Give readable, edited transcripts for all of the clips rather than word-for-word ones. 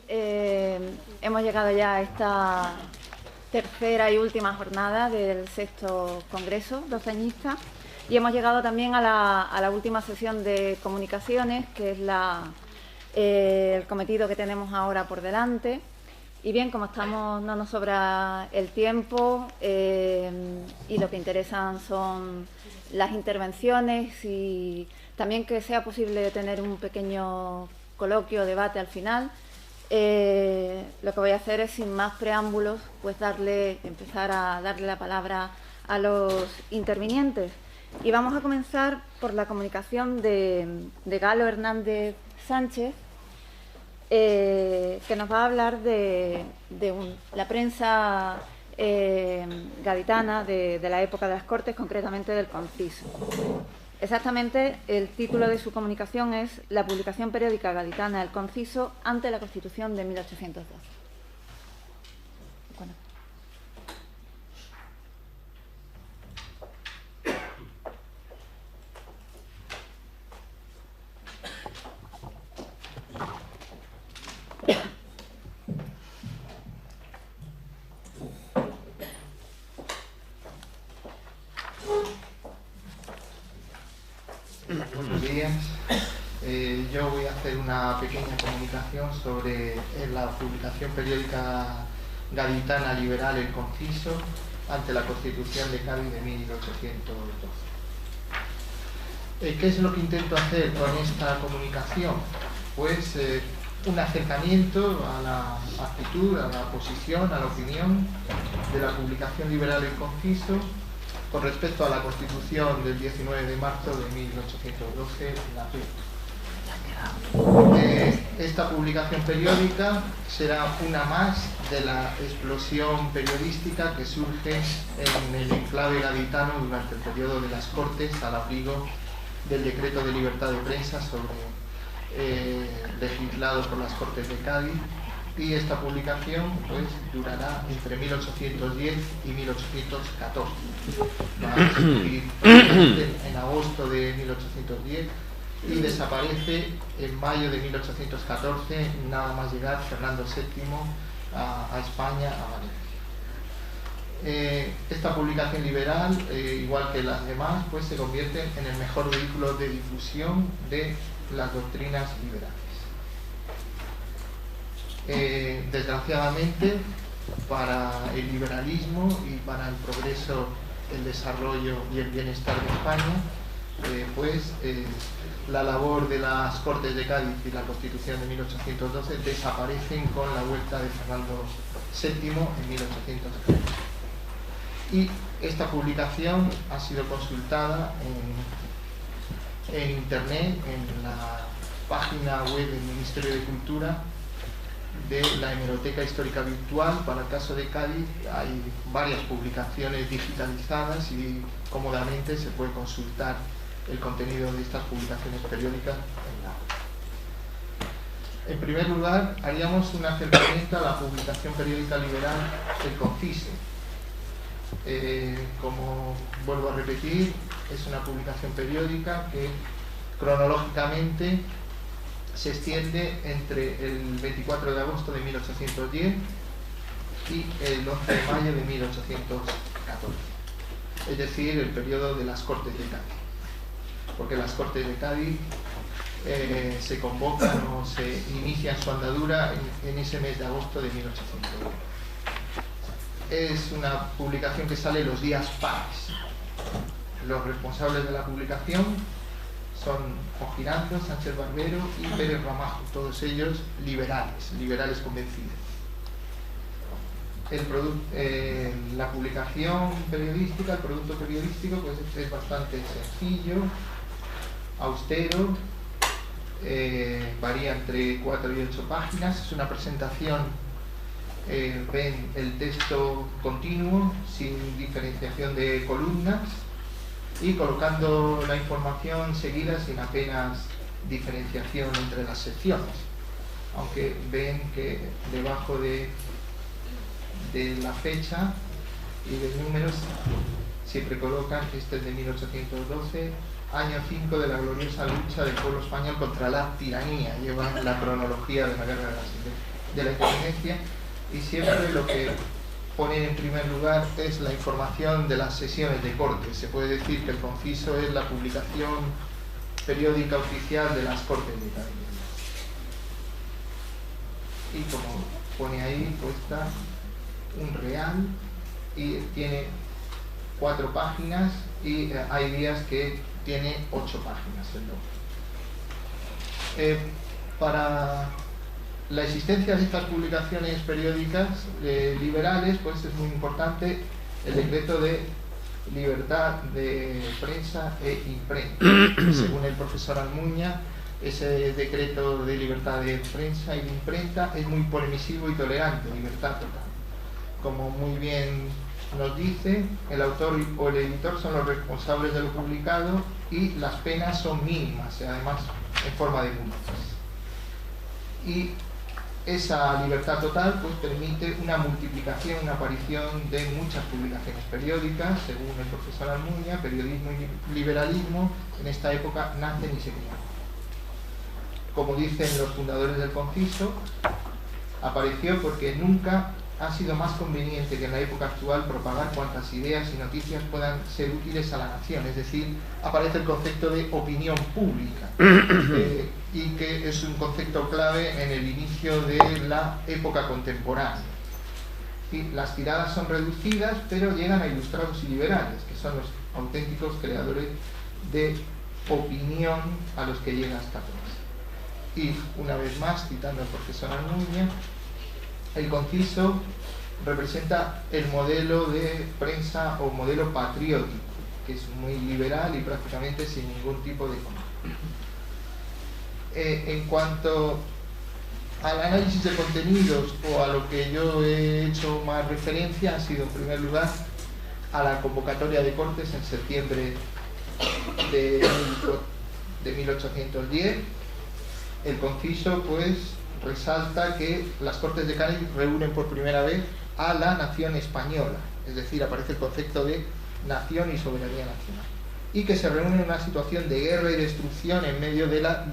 hemos llegado ya a esta tercera y última jornada del sexto congreso doceñista y hemos llegado también a la última sesión de comunicaciones, que es el cometido que tenemos ahora por delante. Y bien, como no nos sobra el tiempo y lo que interesan son las intervenciones y también que sea posible tener un pequeño coloquio, debate al final, lo que voy a hacer es, sin más preámbulos, pues empezar a darle la palabra a los intervinientes. Y vamos a comenzar por la comunicación de Galo Hernández Sánchez, que nos va a hablar de la prensa gaditana de la época de las Cortes, concretamente del Conciso. Exactamente, el título de su comunicación es La publicación periódica gaditana del Conciso ante la Constitución de 1812. Bueno. Buenos días. Yo voy a hacer una pequeña comunicación sobre la publicación periódica gaditana liberal El Conciso ante la Constitución de Cádiz de 1812. ¿Qué es lo que intento hacer con esta comunicación? Pues un acercamiento a la actitud, a la posición, a la opinión de la publicación liberal El Conciso con respecto a la Constitución del 19 de marzo de 1812, la PEC. Esta publicación periódica será una más de la explosión periodística que surge en el enclave gaditano durante el periodo de las Cortes, al abrigo del decreto de libertad de prensa legislado por las Cortes de Cádiz. Y esta publicación pues durará entre 1810 y 1814. Va a surgir en agosto de 1810 y desaparece en mayo de 1814, nada más llegar Fernando VII a España, a Valencia. Esta publicación liberal, igual que las demás, pues se convierte en el mejor vehículo de difusión de las doctrinas liberales. Desgraciadamente, para el liberalismo y para el progreso, el desarrollo y el bienestar de España, la labor de las Cortes de Cádiz y la Constitución de 1812 desaparecen con la vuelta de Fernando VII en 1813. Y esta publicación ha sido consultada en Internet, en la página web del Ministerio de Cultura, de la Hemeroteca Histórica Virtual. Para el caso de Cádiz hay varias publicaciones digitalizadas y cómodamente se puede consultar el contenido de estas publicaciones periódicas en la web. En primer lugar, haríamos un acercamiento a la publicación periódica liberal El Conciso. Como vuelvo a repetir, es una publicación periódica que cronológicamente se extiende entre el 24 de agosto de 1810 y el 11 de mayo de 1814, es decir, el periodo de las Cortes de Cádiz, porque las Cortes de Cádiz se convocan o se inician su andadura en ese mes de agosto de 1810. Es una publicación que sale los días pares. Los responsables de la publicación son Juan Girando, Sánchez Barbero y Pérez Ramajo, todos ellos liberales convencidos. La publicación periodística, el producto periodístico, pues es bastante sencillo, austero, varía entre 4 y 8 páginas. Es una presentación, ven el texto continuo, sin diferenciación de columnas, y colocando la información seguida sin apenas diferenciación entre las secciones, aunque ven que debajo de la fecha y de números siempre colocan que este es de 1812, año 5 de la gloriosa lucha del pueblo español contra la tiranía. Llevan la cronología de la guerra de de la independencia, y siempre lo que ponen en primer lugar es la información de las sesiones de Cortes. Se puede decir que el Conciso es la publicación periódica oficial de las Cortes de Cádiz. Y como pone ahí, pues está un real y tiene 4 páginas, y hay días que tiene 8 páginas el logo. Para la existencia de estas publicaciones periódicas liberales, pues es muy importante el decreto de libertad de prensa e imprenta. Según el profesor Almuña, ese decreto de libertad de prensa y de imprenta es muy permisivo y tolerante, libertad total. Como muy bien nos dice, el autor o el editor son los responsables de lo publicado y las penas son mínimas, y además en forma de multas. Y esa libertad total pues permite una multiplicación, una aparición de muchas publicaciones periódicas. Según el profesor Almuña, periodismo y liberalismo en esta época nacen y se crean. Como dicen los fundadores del Conciso, apareció porque nunca ha sido más conveniente que en la época actual propagar cuantas ideas y noticias puedan ser útiles a la nación. Es decir, aparece el concepto de opinión pública, y que es un concepto clave en el inicio de la época contemporánea. Y las tiradas son reducidas, pero llegan a ilustrados y liberales, que son los auténticos creadores de opinión a los que llega esta prensa. Y una vez más, citando al profesor Almuña, el Conciso representa el modelo de prensa o modelo patriótico, que es muy liberal y prácticamente sin ningún tipo de control. En cuanto al análisis de contenidos o a lo que yo he hecho más referencia, ha sido en primer lugar a la convocatoria de Cortes en septiembre de 1810. El Conciso pues resalta que las Cortes de Cádiz reúnen por primera vez a la nación española, es decir, aparece el concepto de nación y soberanía nacional, y que se reúne en una situación de guerra y destrucción en medio de la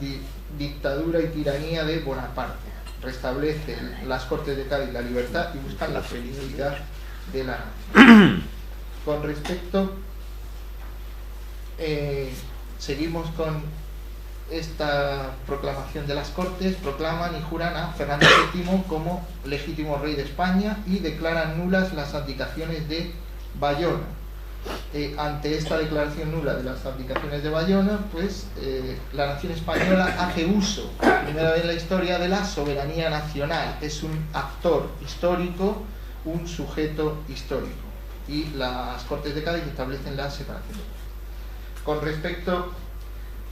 dictadura y tiranía de Bonaparte. Restablecen las Cortes de Cádiz la libertad y buscan la felicidad de la nación. Con respecto, seguimos con esta proclamación de las Cortes. Proclaman y juran a Fernando VII como legítimo rey de España y declaran nulas las abdicaciones de Bayona. Ante esta declaración nula de las abdicaciones de Bayona, pues la nación española hace uso, por primera vez en la historia, de la soberanía nacional. Es un actor histórico, un sujeto histórico, y las Cortes de Cádiz establecen la separación. Con respecto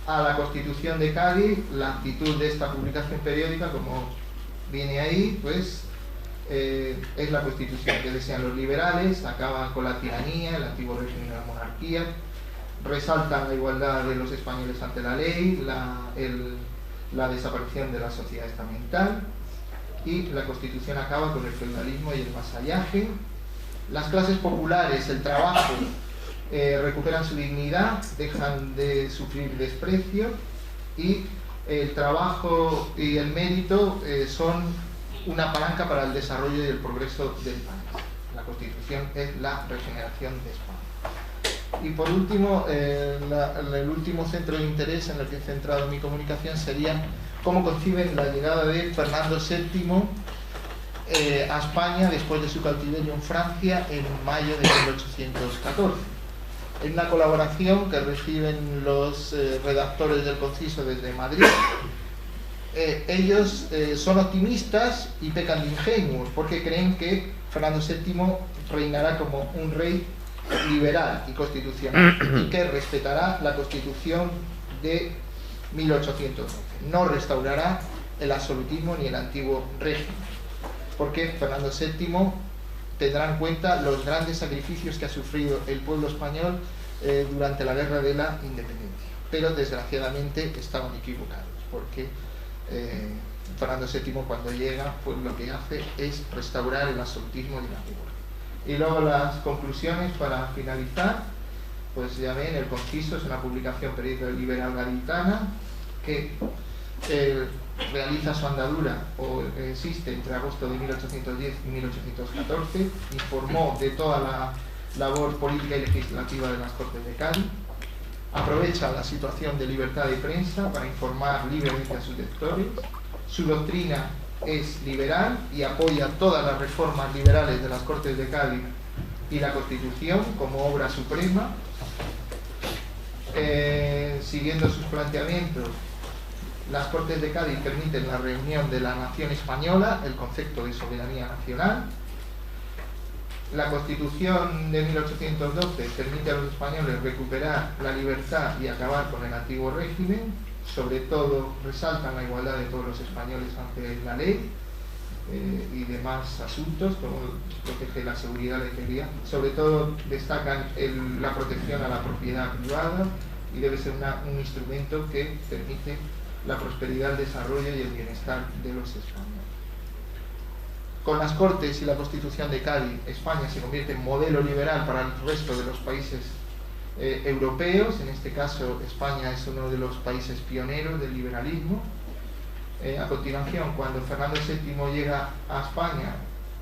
a la Constitución de Cádiz, la actitud de esta publicación periódica, como viene ahí, pues es la Constitución que desean los liberales. Acaban con la tiranía, el antiguo régimen de la monarquía, resaltan la igualdad de los españoles ante la ley, la desaparición de la sociedad estamental, y la Constitución acaba con el feudalismo y el vasallaje. Las clases populares, el trabajo, recuperan su dignidad, dejan de sufrir desprecio, y el trabajo y el mérito son una palanca para el desarrollo y el progreso del país. La Constitución es la regeneración de España. Y por último, el último centro de interés en el que he centrado mi comunicación sería cómo conciben la llegada de Fernando VII a España después de su cautiverio en Francia en mayo de 1814. En una colaboración que reciben los redactores del Conciso desde Madrid. Ellos son optimistas y pecan de ingenuos, porque creen que Fernando VII reinará como un rey liberal y constitucional, y que respetará la Constitución de 1812. No restaurará el absolutismo ni el antiguo régimen, porque Fernando VII tendrá en cuenta los grandes sacrificios que ha sufrido el pueblo español durante la guerra de la independencia. Pero desgraciadamente estaban equivocados, porque Fernando VII, cuando llega, pues lo que hace es restaurar el absolutismo de la antiguo. Y luego las conclusiones para finalizar, pues ya ven, el Conciso es una publicación periódica liberal gaditana que realiza su andadura o existe entre agosto de 1810 y 1814, informó de toda la labor política y legislativa de las Cortes de Cádiz, aprovecha la situación de libertad de prensa para informar libremente a sus lectores, su doctrina es liberal y apoya todas las reformas liberales de las Cortes de Cádiz y la Constitución como obra suprema. Siguiendo sus planteamientos, las Cortes de Cádiz permiten la reunión de la nación española, el concepto de soberanía nacional. La Constitución de 1812 permite a los españoles recuperar la libertad y acabar con el antiguo régimen. Sobre todo resaltan la igualdad de todos los españoles ante la ley y demás asuntos, como protege la seguridad, la integridad. Sobre todo destacan la protección a la propiedad privada y debe ser un instrumento que permite la prosperidad, el desarrollo y el bienestar de los españoles. Con las Cortes y la Constitución de Cádiz, España se convierte en modelo liberal para el resto de los países europeos. En este caso, España es uno de los países pioneros del liberalismo. A continuación, cuando Fernando VII llega a España,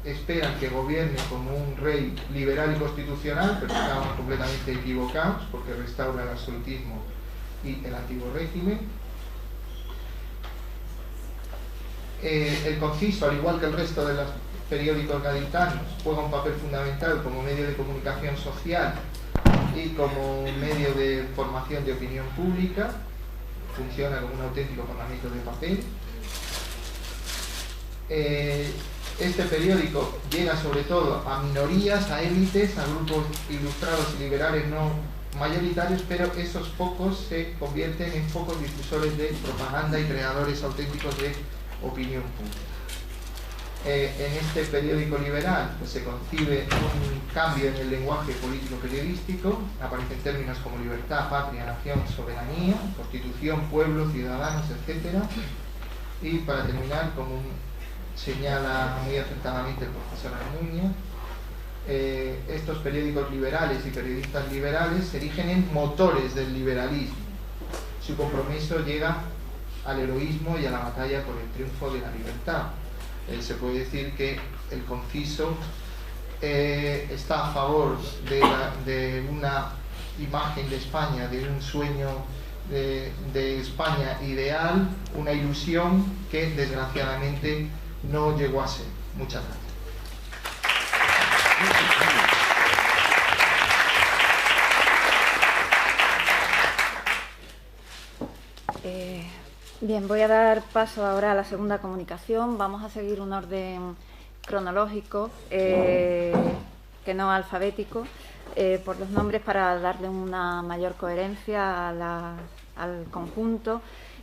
esperan que gobierne como un rey liberal y constitucional, pero estaban completamente equivocados porque restaura el absolutismo y el antiguo régimen. El Conciso, al igual que el resto de los periódicos gaditanos, juega un papel fundamental como medio de comunicación social y como medio de formación de opinión pública. Funciona como un auténtico parlamento de papel. Este periódico llega sobre todo a minorías, a élites, a grupos ilustrados y liberales no mayoritarios, pero esos pocos se convierten en focos difusores de propaganda y creadores auténticos de opinión pública. En este periódico liberal pues, se concibe un cambio en el lenguaje político-periodístico, aparecen términos como libertad, patria, nación, soberanía, constitución, pueblo, ciudadanos, etc. Y para terminar, como señala muy acertadamente el profesor Armuña, estos periódicos liberales y periodistas liberales se erigen en motores del liberalismo. Su compromiso llega al heroísmo y a la batalla por el triunfo de la libertad. Se puede decir que el Conciso está a favor de una imagen de España, de un sueño de España ideal, una ilusión que desgraciadamente no llegó a ser. Muchas gracias. Bien, voy a dar paso ahora a la segunda comunicación. Vamos a seguir un orden cronológico, que no alfabético, por los nombres para darle una mayor coherencia al conjunto.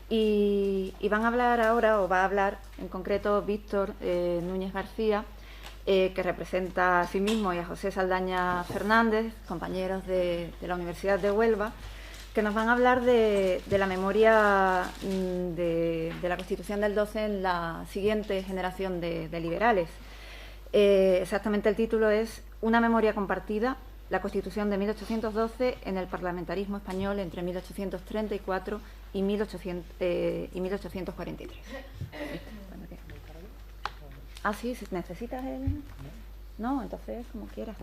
Y van a hablar ahora, o va a hablar en concreto Víctor Núñez García, que representa a sí mismo y a José Saldaña Fernández, compañeros de la Universidad de Huelva, que nos van a hablar de la memoria de la Constitución del 12 en la siguiente generación de liberales. Exactamente el título es Una memoria compartida, la Constitución de 1812 en el parlamentarismo español entre 1834 y 1843. Ah, sí, si necesitas el... No, entonces como quieras.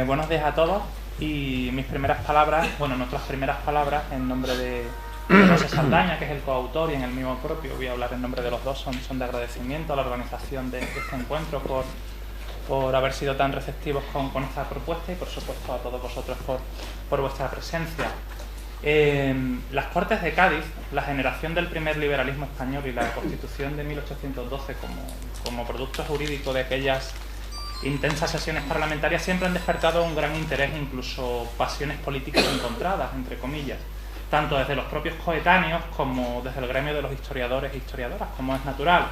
Buenos días a todos y mis primeras palabras, nuestras primeras palabras en nombre de José Saldaña, que es el coautor, y en el mío propio, voy a hablar en nombre de los dos, son de agradecimiento a la organización de este encuentro por haber sido tan receptivos con esta propuesta y por supuesto a todos vosotros por vuestra presencia. Las Cortes de Cádiz, la generación del primer liberalismo español y la Constitución de 1812 como producto jurídico de aquellas intensas sesiones parlamentarias siempre han despertado un gran interés e incluso pasiones políticas encontradas, entre comillas, tanto desde los propios coetáneos como desde el gremio de los historiadores e historiadoras, como es natural,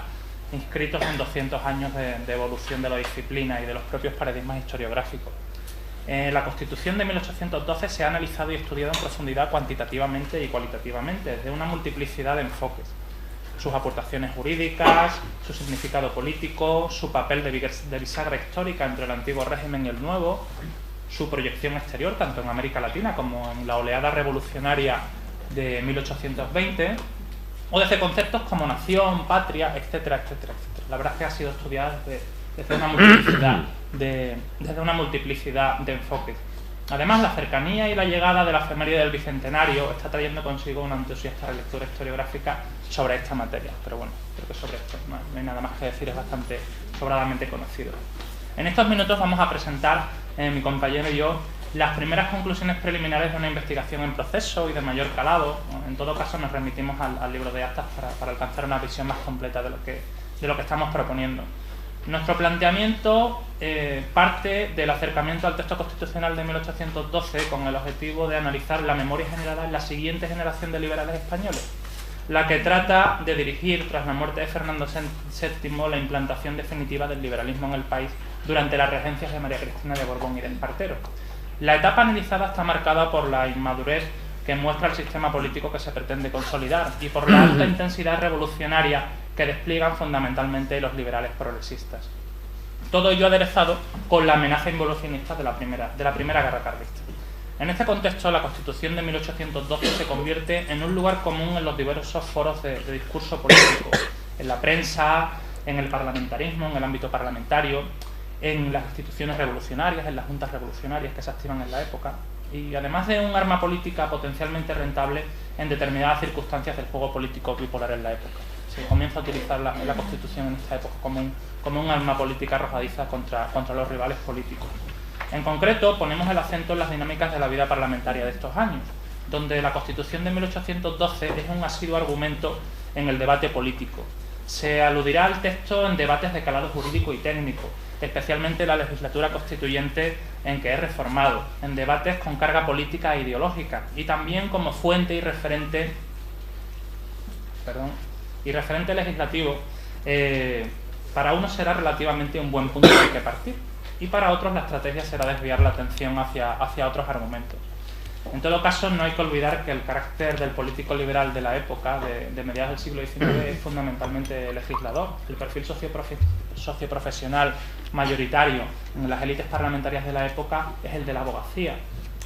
inscritos en 200 años de evolución de la disciplina y de los propios paradigmas historiográficos. La Constitución de 1812 se ha analizado y estudiado en profundidad cuantitativamente y cualitativamente, desde una multiplicidad de enfoques. Sus aportaciones jurídicas, su significado político, su papel de bisagra histórica entre el antiguo régimen y el nuevo, su proyección exterior, tanto en América Latina como en la oleada revolucionaria de 1820, o desde conceptos como nación, patria, etcétera, etcétera, etcétera. La verdad es que ha sido estudiada desde una multiplicidad de enfoques. Además, la cercanía y la llegada de la efeméride del Bicentenario está trayendo consigo una entusiasta relectura historiográfica sobre esta materia. Pero bueno, creo que sobre esto no hay nada más que decir, es bastante sobradamente conocido. En estos minutos vamos a presentar, mi compañero y yo, las primeras conclusiones preliminares de una investigación en proceso y de mayor calado. En todo caso, nos remitimos al libro de actas para alcanzar una visión más completa de lo que estamos proponiendo. Nuestro planteamiento parte del acercamiento al texto constitucional de 1812 con el objetivo de analizar la memoria generada en la siguiente generación de liberales españoles, la que trata de dirigir, tras la muerte de Fernando VII, la implantación definitiva del liberalismo en el país durante las regencias de María Cristina de Borbón y de Espartero. La etapa analizada está marcada por la inmadurez que muestra el sistema político que se pretende consolidar y por la alta intensidad revolucionaria que despliegan fundamentalmente los liberales progresistas. Todo ello aderezado con la amenaza involucionista de la primera guerra carlista. En este contexto, la Constitución de 1812 se convierte en un lugar común en los diversos foros de discurso político, en la prensa, en el parlamentarismo, en el ámbito parlamentario, en las instituciones revolucionarias, en las juntas revolucionarias que se activan en la época, y además de un arma política potencialmente rentable en determinadas circunstancias del juego político bipolar en la época. Se comienza a utilizar la Constitución en esta época como un arma política arrojadiza contra los rivales políticos. En concreto, ponemos el acento en las dinámicas de la vida parlamentaria de estos años, donde la Constitución de 1812 es un asiduo argumento en el debate político. Se aludirá al texto en debates de calado jurídico y técnico, especialmente la legislatura constituyente en que es reformado, en debates con carga política e ideológica, y también como fuente y referente legislativo. Para unos será relativamente un buen punto del que partir, y para otros la estrategia será desviar la atención hacia otros argumentos. En todo caso, no hay que olvidar que el carácter del político liberal de la época, de mediados del siglo XIX, es fundamentalmente legislador. El perfil socioprofesional mayoritario en las élites parlamentarias de la época es el de la abogacía.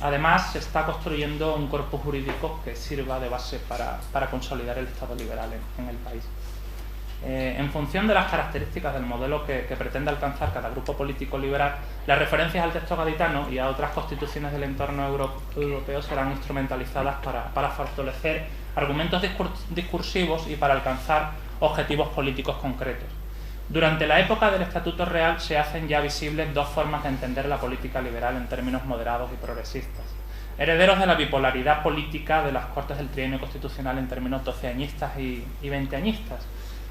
Además, se está construyendo un corpus jurídico que sirva de base para consolidar el Estado liberal en el país. En función de las características del modelo que pretende alcanzar cada grupo político liberal, las referencias al texto gaditano y a otras constituciones del entorno europeo serán instrumentalizadas para fortalecer argumentos discursivos y para alcanzar objetivos políticos concretos. Durante la época del Estatuto Real se hacen ya visibles dos formas de entender la política liberal en términos moderados y progresistas, herederos de la bipolaridad política de las Cortes del Trienio Constitucional en términos doceañistas y veinteañistas.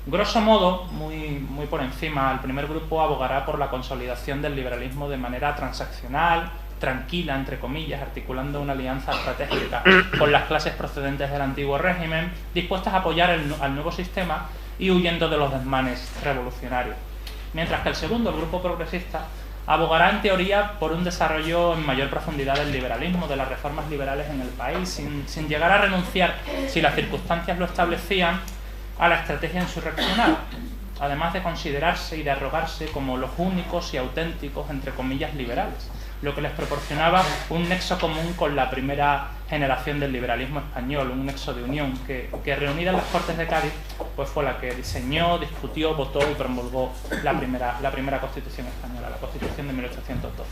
Grosso modo, muy por encima, el primer grupo abogará por la consolidación del liberalismo de manera transaccional, tranquila, entre comillas, articulando una alianza estratégica con las clases procedentes del antiguo régimen, dispuestas a apoyar al nuevo sistema y huyendo de los desmanes revolucionarios. Mientras que el segundo, el grupo progresista, abogará en teoría por un desarrollo en mayor profundidad del liberalismo, de las reformas liberales en el país, sin llegar a renunciar, si las circunstancias lo establecían, a la estrategia insurreccional, además de considerarse y de arrogarse como los únicos y auténticos, entre comillas, liberales, lo que les proporcionaba un nexo común con la primera generación del liberalismo español, un nexo de unión que reunida en las Cortes de Cádiz, pues fue la que diseñó, discutió, votó y promulgó la primera Constitución española, la Constitución de 1812.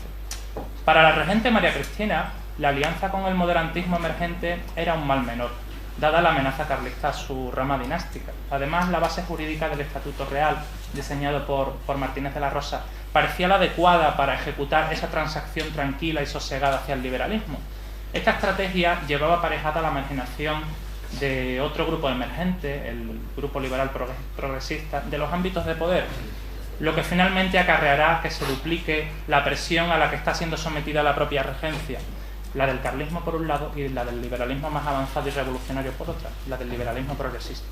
Para la regente María Cristina, la alianza con el moderantismo emergente era un mal menor, dada la amenaza carlista a su rama dinástica. Además, la base jurídica del Estatuto Real, diseñado por Martínez de la Rosa, parecía la adecuada para ejecutar esa transacción tranquila y sosegada hacia el liberalismo. Esta estrategia llevaba aparejada la marginación de otro grupo emergente, el grupo liberal progresista, de los ámbitos de poder, lo que finalmente acarreará que se duplique la presión a la que está siendo sometida la propia regencia, la del carlismo por un lado y la del liberalismo más avanzado y revolucionario por otra, la del liberalismo progresista.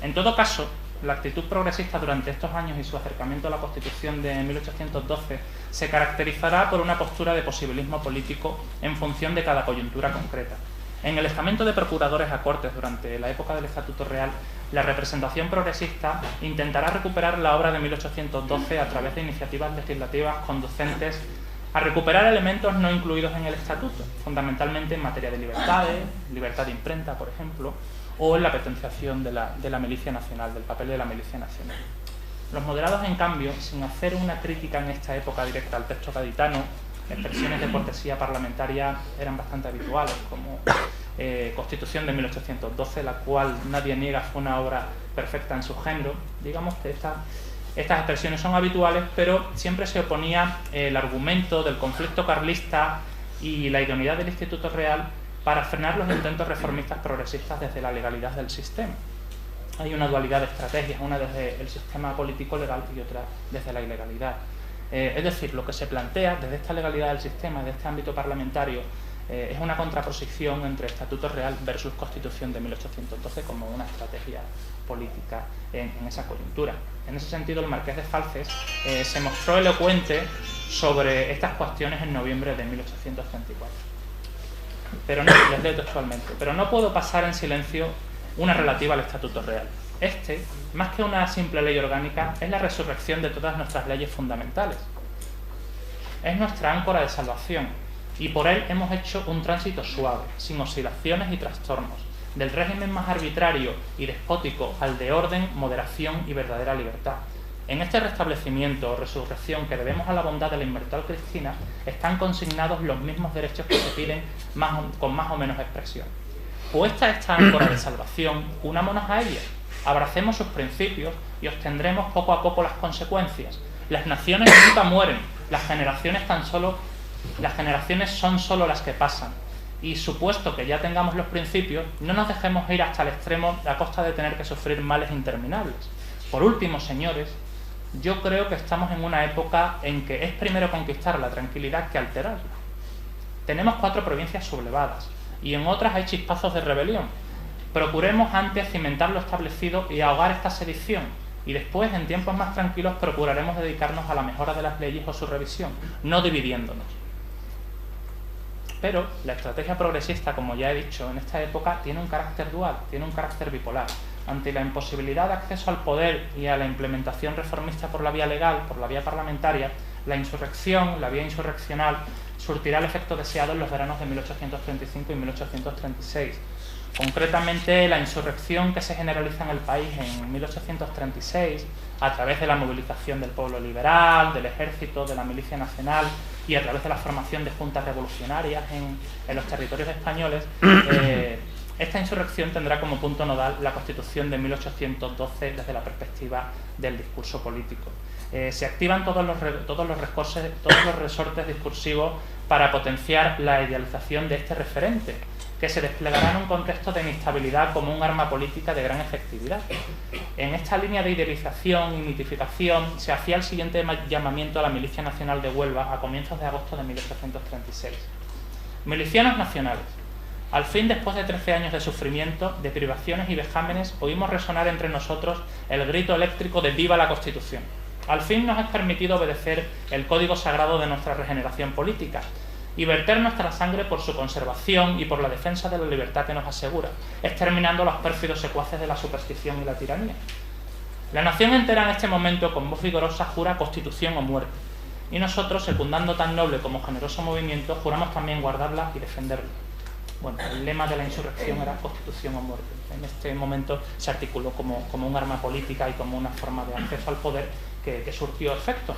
En todo caso, la actitud progresista durante estos años y su acercamiento a la Constitución de 1812 se caracterizará por una postura de posibilismo político en función de cada coyuntura concreta. En el estamento de procuradores a Cortes durante la época del Estatuto Real, la representación progresista intentará recuperar la obra de 1812 a través de iniciativas legislativas conducentes a recuperar elementos no incluidos en el estatuto, fundamentalmente en materia de libertades, libertad de imprenta, por ejemplo, o en la potenciación de la milicia nacional, del papel de la milicia nacional. Los moderados, en cambio, sin hacer una crítica en esta época directa al texto gaditano, expresiones de cortesía parlamentaria eran bastante habituales, como Constitución de 1812, la cual nadie niega fue una obra perfecta en su género. Digamos que estas expresiones son habituales, pero siempre se oponía el argumento del conflicto carlista y la idoneidad del Instituto Real para frenar los intentos reformistas progresistas desde la legalidad del sistema. Hay una dualidad de estrategias, una desde el sistema político legal y otra desde la ilegalidad. Es decir, lo que se plantea desde esta legalidad del sistema, de este ámbito parlamentario, es una contraposición entre Estatuto Real versus Constitución de 1812 como una estrategia política en esa coyuntura. En ese sentido, el marqués de Falces se mostró elocuente sobre estas cuestiones en noviembre de 1834. Pero no, les leo textualmente, pero no puedo pasar en silencio una relativa al Estatuto Real. Este, más que una simple ley orgánica, es la resurrección de todas nuestras leyes fundamentales. Es nuestra áncora de salvación, y por él hemos hecho un tránsito suave, sin oscilaciones y trastornos, del régimen más arbitrario y despótico al de orden, moderación y verdadera libertad. En este restablecimiento o resurrección que debemos a la bondad de la inmortal Cristina, están consignados los mismos derechos que se piden con más o menos expresión. Puesta esta áncora de salvación, unámonos a ella, abracemos sus principios y obtendremos poco a poco las consecuencias. Las naciones nunca mueren, las generaciones son solo las que pasan. Y supuesto que ya tengamos los principios, no nos dejemos ir hasta el extremo a costa de tener que sufrir males interminables. Por último, señores, yo creo que estamos en una época en que es primero conquistar la tranquilidad que alterarla. Tenemos 4 provincias sublevadas, y en otras hay chispazos de rebelión. Procuremos antes cimentar lo establecido y ahogar esta sedición, y después, en tiempos más tranquilos, procuraremos dedicarnos a la mejora de las leyes o su revisión, no dividiéndonos. Pero la estrategia progresista, como ya he dicho, en esta época tiene un carácter dual, tiene un carácter bipolar. Ante la imposibilidad de acceso al poder y a la implementación reformista por la vía legal, por la vía parlamentaria, la insurrección, la vía insurreccional, surtirá el efecto deseado en los veranos de 1835 y 1836. Concretamente, la insurrección que se generaliza en el país en 1836, a través de la movilización del pueblo liberal, del ejército, de la milicia nacional y a través de la formación de juntas revolucionarias en los territorios españoles, esta insurrección tendrá como punto nodal la Constitución de 1812 desde la perspectiva del discurso político. Se activan todos los resortes discursivos para potenciar la idealización de este referente, que se desplegará en un contexto de inestabilidad como un arma política de gran efectividad. En esta línea de idealización y mitificación se hacía el siguiente llamamiento a la Milicia Nacional de Huelva a comienzos de agosto de 1836. Milicianos nacionales, al fin, después de 13 años de sufrimiento, de privaciones y vejámenes, oímos resonar entre nosotros el grito eléctrico de ¡Viva la Constitución! Al fin nos es permitido obedecer el código sagrado de nuestra regeneración política y verter nuestra sangre por su conservación y por la defensa de la libertad que nos asegura, exterminando los pérfidos secuaces de la superstición y la tiranía. La nación entera en este momento, con voz vigorosa, jura Constitución o muerte, y nosotros, secundando tan noble como generoso movimiento, juramos también guardarla y defenderla. Bueno, el lema de la insurrección era Constitución o muerte. En este momento se articuló como un arma política y como una forma de acceso al poder que surtió efecto.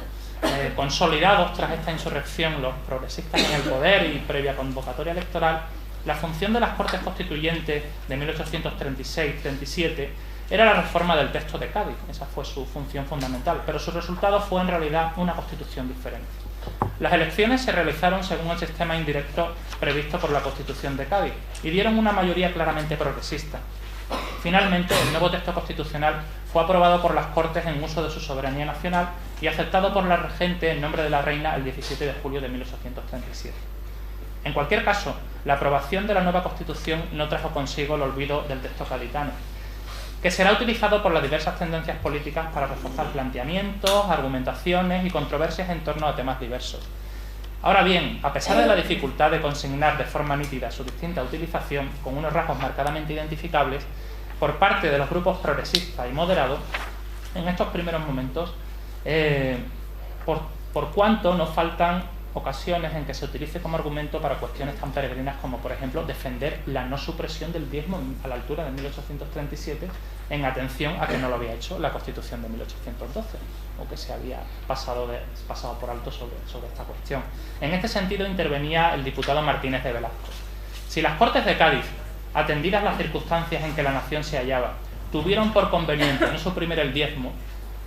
Consolidados tras esta insurrección los progresistas en el poder y previa convocatoria electoral, la función de las Cortes Constituyentes de 1836-37 era la reforma del texto de Cádiz. Esa fue su función fundamental, pero su resultado fue en realidad una constitución diferente. Las elecciones se realizaron según el sistema indirecto previsto por la Constitución de Cádiz y dieron una mayoría claramente progresista. Finalmente, el nuevo texto constitucional fue aprobado por las Cortes en uso de su soberanía nacional y aceptado por la regente en nombre de la reina el 17 de julio de 1837. En cualquier caso, la aprobación de la nueva Constitución no trajo consigo el olvido del texto gaditano, que será utilizado por las diversas tendencias políticas para reforzar planteamientos, argumentaciones y controversias en torno a temas diversos. Ahora bien, a pesar de la dificultad de consignar de forma nítida su distinta utilización, con unos rasgos marcadamente identificables, por parte de los grupos progresistas y moderados, en estos primeros momentos, por cuanto no faltan ocasiones en que se utilice como argumento para cuestiones tan peregrinas como, por ejemplo, defender la no supresión del diezmo a la altura de 1837, en atención a que no lo había hecho la Constitución de 1812, o que se había pasado por alto sobre esta cuestión. En este sentido intervenía el diputado Martínez de Velasco. Si las Cortes de Cádiz, atendidas las circunstancias en que la nación se hallaba, tuvieron por conveniente no suprimir el diezmo,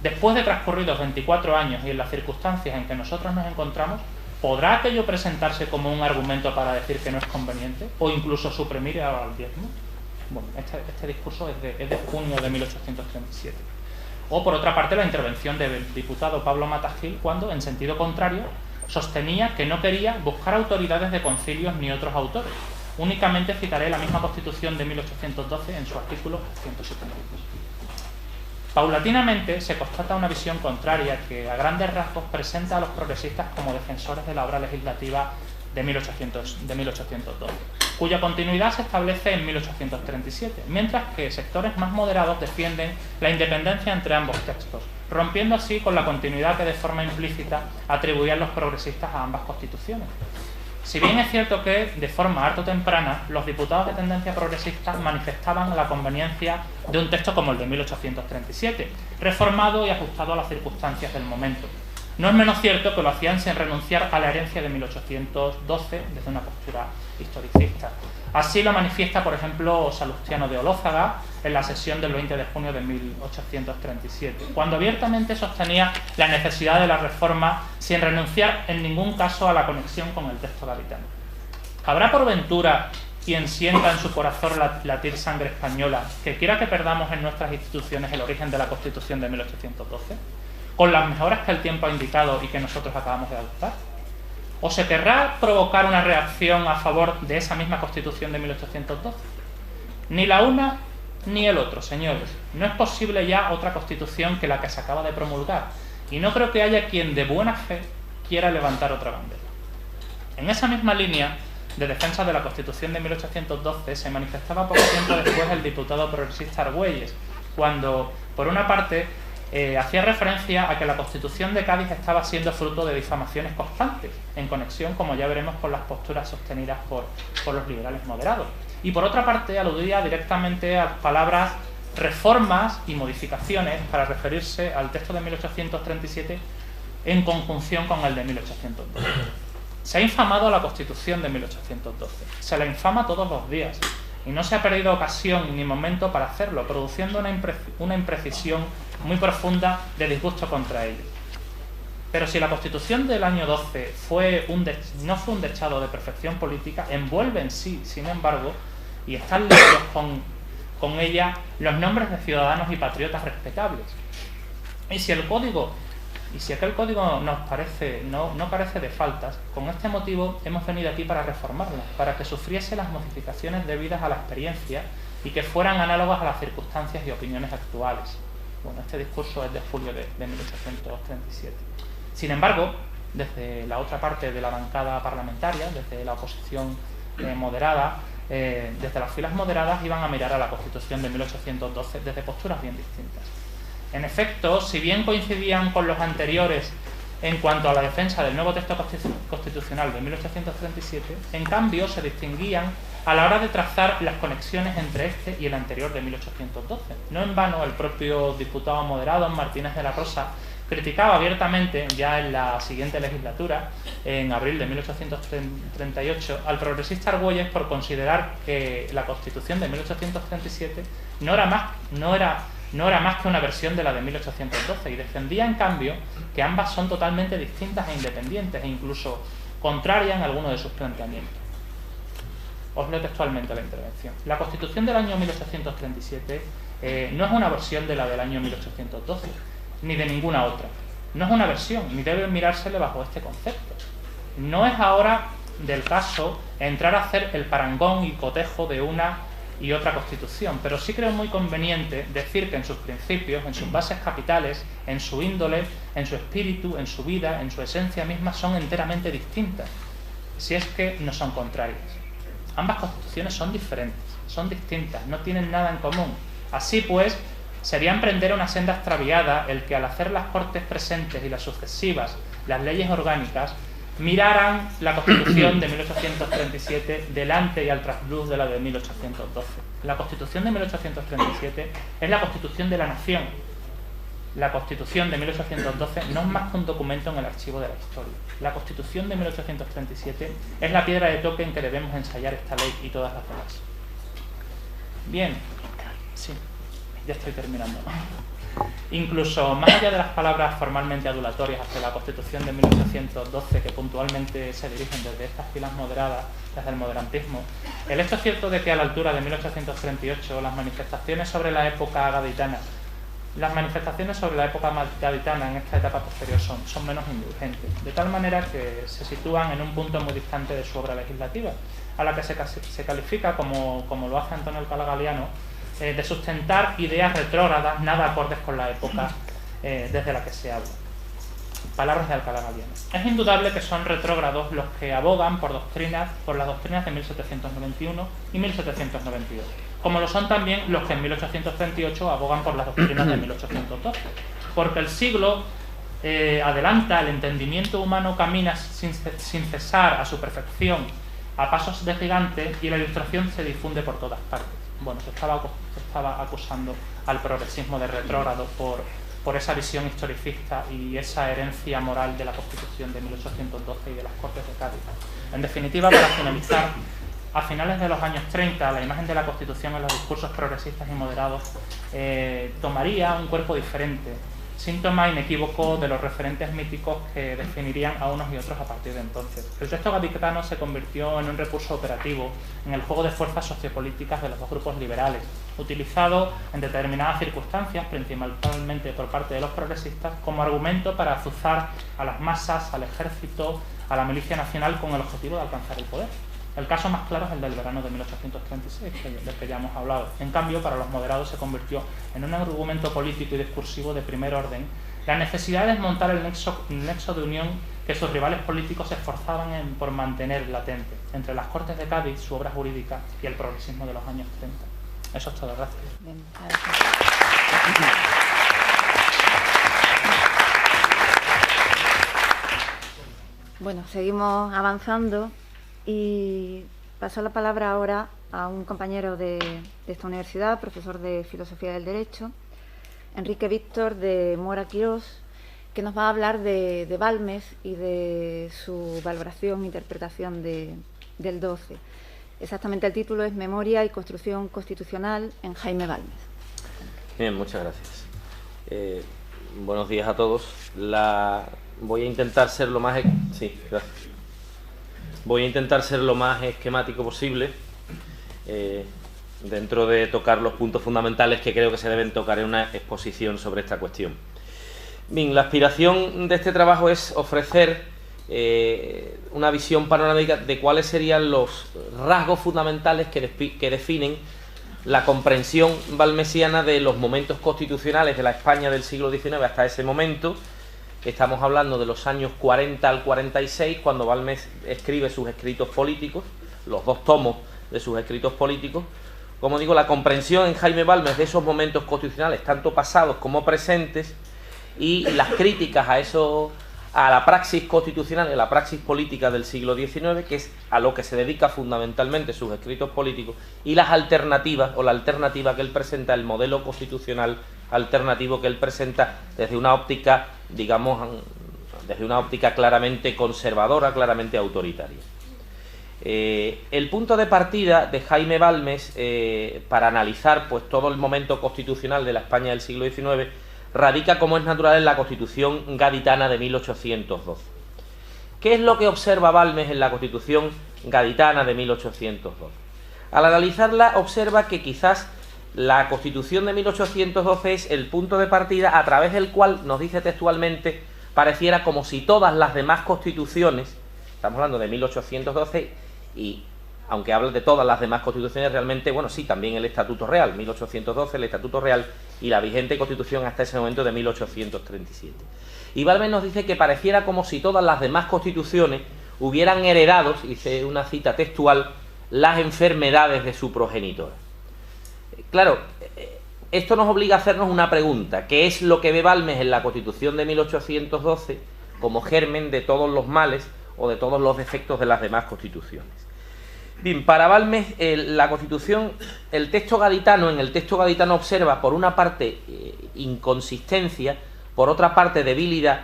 después de transcurridos 24 años y en las circunstancias en que nosotros nos encontramos, ¿podrá aquello presentarse como un argumento para decir que no es conveniente? ¿O incluso suprimir el diezmo? Bueno, este discurso es de junio de 1837. O, por otra parte, la intervención del diputado Pablo Matagil, cuando, en sentido contrario, sostenía que no quería buscar autoridades de concilios ni otros autores. Únicamente citaré la misma Constitución de 1812 en su artículo 172. Paulatinamente se constata una visión contraria que a grandes rasgos presenta a los progresistas como defensores de la obra legislativa de 1812, cuya continuidad se establece en 1837, mientras que sectores más moderados defienden la independencia entre ambos textos, rompiendo así con la continuidad que de forma implícita atribuían los progresistas a ambas constituciones. Si bien es cierto que, de forma harto temprana, los diputados de tendencia progresista manifestaban la conveniencia de un texto como el de 1837, reformado y ajustado a las circunstancias del momento. No es menos cierto que lo hacían sin renunciar a la herencia de 1812 desde una postura historicista. Así lo manifiesta, por ejemplo, Salustiano de Olózaga en la sesión del 20 de junio de 1837, cuando abiertamente sostenía la necesidad de la reforma sin renunciar en ningún caso a la conexión con el texto gaditano. ¿Habrá por ventura quien sienta en su corazón latir sangre española que quiera que perdamos en nuestras instituciones el origen de la Constitución de 1812, con las mejoras que el tiempo ha indicado y que nosotros acabamos de adoptar? ¿O se querrá provocar una reacción a favor de esa misma Constitución de 1812? Ni la una ni el otro, señores. No es posible ya otra Constitución que la que se acaba de promulgar, y no creo que haya quien de buena fe quiera levantar otra bandera. En esa misma línea de defensa de la Constitución de 1812 se manifestaba poco tiempo después el diputado progresista Argüelles, cuando, por una parte, hacía referencia a que la Constitución de Cádiz estaba siendo fruto de difamaciones constantes, en conexión, como ya veremos, con las posturas sostenidas por los liberales moderados. Y por otra parte, aludía directamente a las palabras reformas y modificaciones para referirse al texto de 1837 en conjunción con el de 1812. Se ha infamado a la Constitución de 1812, se la infama todos los días, y no se ha perdido ocasión ni momento para hacerlo, produciendo una imprecisión muy profunda de disgusto contra ello. Pero si la Constitución del año 12 no fue un dechado de perfección política, envuelve en sí, sin embargo, y están ligados con ella los nombres de ciudadanos y patriotas respetables. Y si aquel código nos parece, no carece de faltas, con este motivo hemos venido aquí para reformarla, para que sufriese las modificaciones debidas a la experiencia y que fueran análogas a las circunstancias y opiniones actuales. Bueno, este discurso es de julio de 1837. Sin embargo, desde la otra parte de la bancada parlamentaria, desde la oposición moderada, desde las filas moderadas iban a mirar a la Constitución de 1812 desde posturas bien distintas. En efecto, si bien coincidían con los anteriores en cuanto a la defensa del nuevo texto constitucional de 1837, en cambio se distinguían a la hora de trazar las conexiones entre este y el anterior de 1812. No en vano el propio diputado moderado Martínez de la Rosa criticaba abiertamente, ya en la siguiente legislatura, en abril de 1838, al progresista Argüelles por considerar que la Constitución de 1837 no era más que una versión de la de 1812, y defendía en cambio que ambas son totalmente distintas e independientes, e incluso contrarian algunos de sus planteamientos. Os leo textualmente la intervención. La Constitución del año 1837 no es una versión de la del año 1812, ni de ninguna otra. No es una versión, ni debe mirársele bajo este concepto. No es ahora del caso entrar a hacer el parangón y cotejo de una y otra Constitución, pero sí creo muy conveniente decir que en sus principios, en sus bases capitales, en su índole, en su espíritu, en su vida, en su esencia misma, son enteramente distintas, si es que no son contrarias. Ambas constituciones son diferentes, son distintas, no tienen nada en común. Así pues, sería emprender una senda extraviada el que, al hacer las Cortes presentes y las sucesivas, las leyes orgánicas, miraran la Constitución de 1837 delante y al trasluz de la de 1812. La Constitución de 1837 es la Constitución de la Nación. La Constitución de 1812 no es más que un documento en el archivo de la historia. La Constitución de 1837 es la piedra de toque en que debemos ensayar esta ley y todas las demás. Bien, sí, ya estoy terminando. Incluso más allá de las palabras formalmente adulatorias hacia la Constitución de 1812 que puntualmente se dirigen desde estas filas moderadas, desde el moderantismo, el hecho cierto de que a la altura de 1838 las manifestaciones sobre la época gaditana en esta etapa posterior son menos indulgentes, de tal manera que se sitúan en un punto muy distante de su obra legislativa, a la que se califica, como lo hace Antonio Alcalá Galiano, de sustentar ideas retrógradas, nada acordes con la época desde la que se habla. Palabras de Alcalá Galiano. Es indudable que son retrógrados los que abogan por las doctrinas de 1791 y 1792, como lo son también los que en 1838 abogan por las doctrinas de 1812, porque el siglo adelanta, el entendimiento humano camina sin cesar a su perfección, a pasos de gigante, y la ilustración se difunde por todas partes. Bueno, se estaba acusando al progresismo de retrógrado por esa visión historicista y esa herencia moral de la Constitución de 1812 y de las Cortes de Cádiz. En definitiva, para finalizar, a finales de los años 30, la imagen de la Constitución en los discursos progresistas y moderados tomaría un cuerpo diferente, síntoma inequívoco de los referentes míticos que definirían a unos y otros a partir de entonces. El texto gaditano se convirtió en un recurso operativo en el juego de fuerzas sociopolíticas de los dos grupos liberales, utilizado en determinadas circunstancias, principalmente por parte de los progresistas, como argumento para azuzar a las masas, al ejército, a la milicia nacional con el objetivo de alcanzar el poder. El caso más claro es el del verano de 1836, del que ya hemos hablado. En cambio, para los moderados se convirtió en un argumento político y discursivo de primer orden la necesidad de desmontar el nexo de unión que sus rivales políticos se esforzaban por mantener latente entre las Cortes de Cádiz, su obra jurídica, y el progresismo de los años 30. Eso es todo, gracias. Bien, gracias. Bueno, seguimos avanzando y paso la palabra ahora a un compañero de esta universidad, profesor de Filosofía del Derecho, Enrique Víctor de Mora Quirós, que nos va a hablar de Balmes y de su valoración e interpretación del 12. Exactamente, el título es Memoria y construcción constitucional en Jaime Balmes. Bien, muchas gracias. Buenos días a todos. Voy a intentar ser lo más... Sí, gracias. Voy a intentar ser lo más esquemático posible, dentro de tocar los puntos fundamentales que creo que se deben tocar en una exposición sobre esta cuestión. Bien, la aspiración de este trabajo es ofrecer una visión panorámica de cuáles serían los rasgos fundamentales que definen la comprensión balmesiana de los momentos constitucionales de la España del siglo XIX hasta ese momento. Estamos hablando de los años 40 al 46, cuando Balmes escribe sus escritos políticos, los dos tomos de sus escritos políticos. Como digo, la comprensión en Jaime Balmes de esos momentos constitucionales, tanto pasados como presentes, y las críticas a la praxis constitucional y a la praxis política del siglo XIX, que es a lo que se dedica fundamentalmente sus escritos políticos, y las alternativas, o la alternativa que él presenta, el modelo constitucional alternativo que él presenta desde una óptica, digamos, desde una óptica claramente conservadora, claramente autoritaria. El punto de partida de Jaime Balmes para analizar pues todo el momento constitucional de la España del siglo XIX radica, como es natural, en la Constitución gaditana de 1812. ¿Qué es lo que observa Balmes en la Constitución gaditana de 1812? Al analizarla observa que quizás la Constitución de 1812 es el punto de partida a través del cual, nos dice textualmente, pareciera como si todas las demás constituciones, estamos hablando de 1812, y aunque habla de todas las demás constituciones, realmente, bueno, sí, también el Estatuto Real, 1812, el Estatuto Real y la vigente Constitución hasta ese momento de 1837. Y Balmes nos dice que pareciera como si todas las demás constituciones hubieran heredado, dice una cita textual, las enfermedades de su progenitor. Claro, esto nos obliga a hacernos una pregunta: ¿qué es lo que ve Balmes en la Constitución de 1812 como germen de todos los males o de todos los defectos de las demás constituciones. Bien, para Balmes, la Constitución, en el texto gaditano observa, por una parte, inconsistencia, por otra parte, debilidad,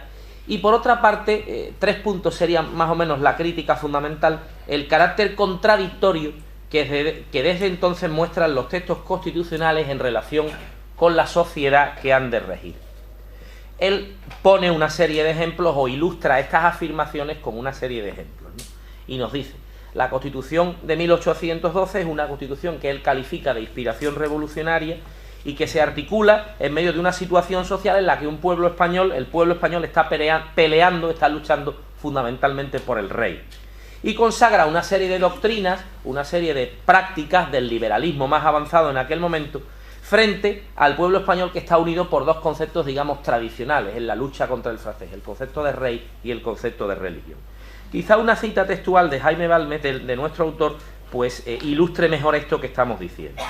y por otra parte, 3 puntos serían más o menos la crítica fundamental: el carácter contradictorio que desde entonces muestran los textos constitucionales en relación con la sociedad que han de regir. Él pone una serie de ejemplos o ilustra estas afirmaciones con una serie de ejemplos, ¿no? Y nos dice: la Constitución de 1812 es una Constitución que él califica de inspiración revolucionaria y que se articula en medio de una situación social en la que el pueblo español está peleando, está luchando fundamentalmente por el rey. Y consagra una serie de doctrinas, una serie de prácticas del liberalismo más avanzado en aquel momento, frente al pueblo español que está unido por 2 conceptos, digamos, tradicionales en la lucha contra el francés: el concepto de rey y el concepto de religión. Quizá una cita textual de Jaime Balmes, de nuestro autor, pues ilustre mejor esto que estamos diciendo,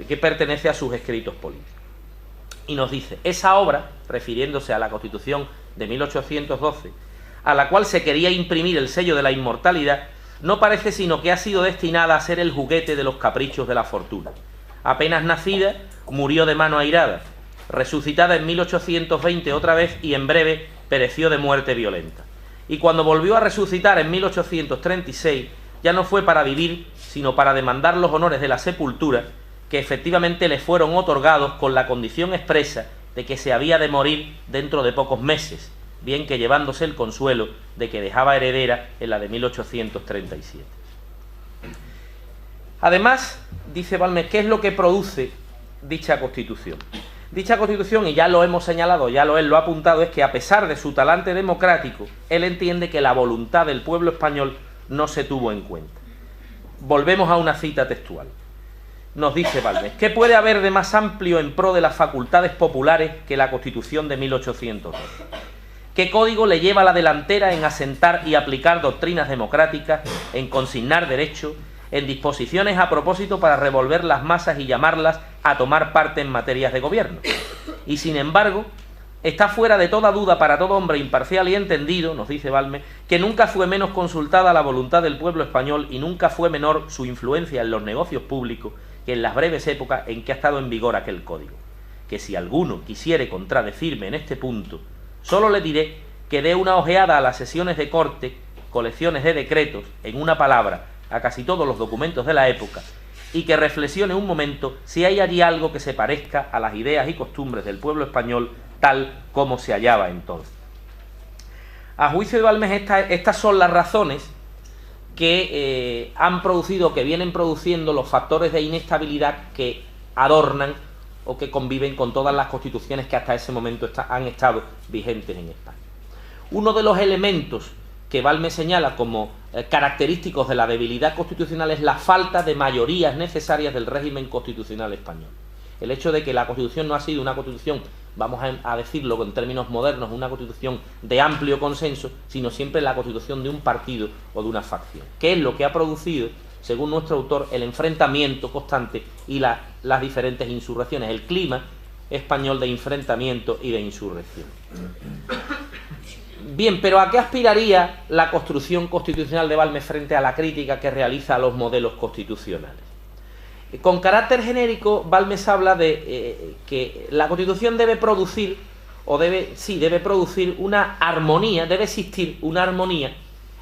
que pertenece a sus escritos políticos. Y nos dice: esa obra, refiriéndose a la Constitución de 1812, a la cual se quería imprimir el sello de la inmortalidad, no parece sino que ha sido destinada a ser el juguete de los caprichos de la fortuna. Apenas nacida, murió de mano airada, resucitada en 1820 otra vez, y en breve pereció de muerte violenta. Y cuando volvió a resucitar en 1836, ya no fue para vivir, sino para demandar los honores de la sepultura, que efectivamente le fueron otorgados con la condición expresa de que se había de morir dentro de pocos meses, bien que llevándose el consuelo de que dejaba heredera en la de 1837. Además, dice Balmes, ¿qué es lo que produce dicha Constitución? Dicha Constitución, y ya lo hemos señalado, él lo ha apuntado, es que a pesar de su talante democrático, él entiende que la voluntad del pueblo español no se tuvo en cuenta. Volvemos a una cita textual. Nos dice Balmes: ¿qué puede haber de más amplio en pro de las facultades populares que la Constitución de 1812? ¿Qué código le lleva a la delantera en asentar y aplicar doctrinas democráticas, en consignar derechos, en disposiciones a propósito para revolver las masas y llamarlas a tomar parte en materias de gobierno? Y sin embargo, está fuera de toda duda para todo hombre imparcial y entendido, nos dice Balmes, que nunca fue menos consultada la voluntad del pueblo español y nunca fue menor su influencia en los negocios públicos que en las breves épocas en que ha estado en vigor aquel código. Que si alguno quisiere contradecirme en este punto, solo le diré que dé una ojeada a las sesiones de corte, colecciones de decretos, en una palabra, a casi todos los documentos de la época, y que reflexione un momento si hay allí algo que se parezca a las ideas y costumbres del pueblo español tal como se hallaba entonces. A juicio de Balmes, estas son las razones que han producido, que vienen produciendo los factores de inestabilidad que adornan o que conviven con todas las constituciones que hasta ese momento han estado vigentes en España. Uno de los elementos que Balmes señala como característicos de la debilidad constitucional es la falta de mayorías necesarias del régimen constitucional español. El hecho de que la Constitución no ha sido una Constitución, vamos a decirlo en términos modernos, una Constitución de amplio consenso, sino siempre la Constitución de un partido o de una facción. ¿Qué es lo que ha producido, según nuestro autor, el enfrentamiento constante y las diferentes insurrecciones, el clima español de enfrentamiento y de insurrección? Bien, pero ¿a qué aspiraría la construcción constitucional de Balmes frente a la crítica que realiza a los modelos constitucionales? Con carácter genérico, Balmes habla de que la Constitución debe producir, debe producir una armonía, debe existir una armonía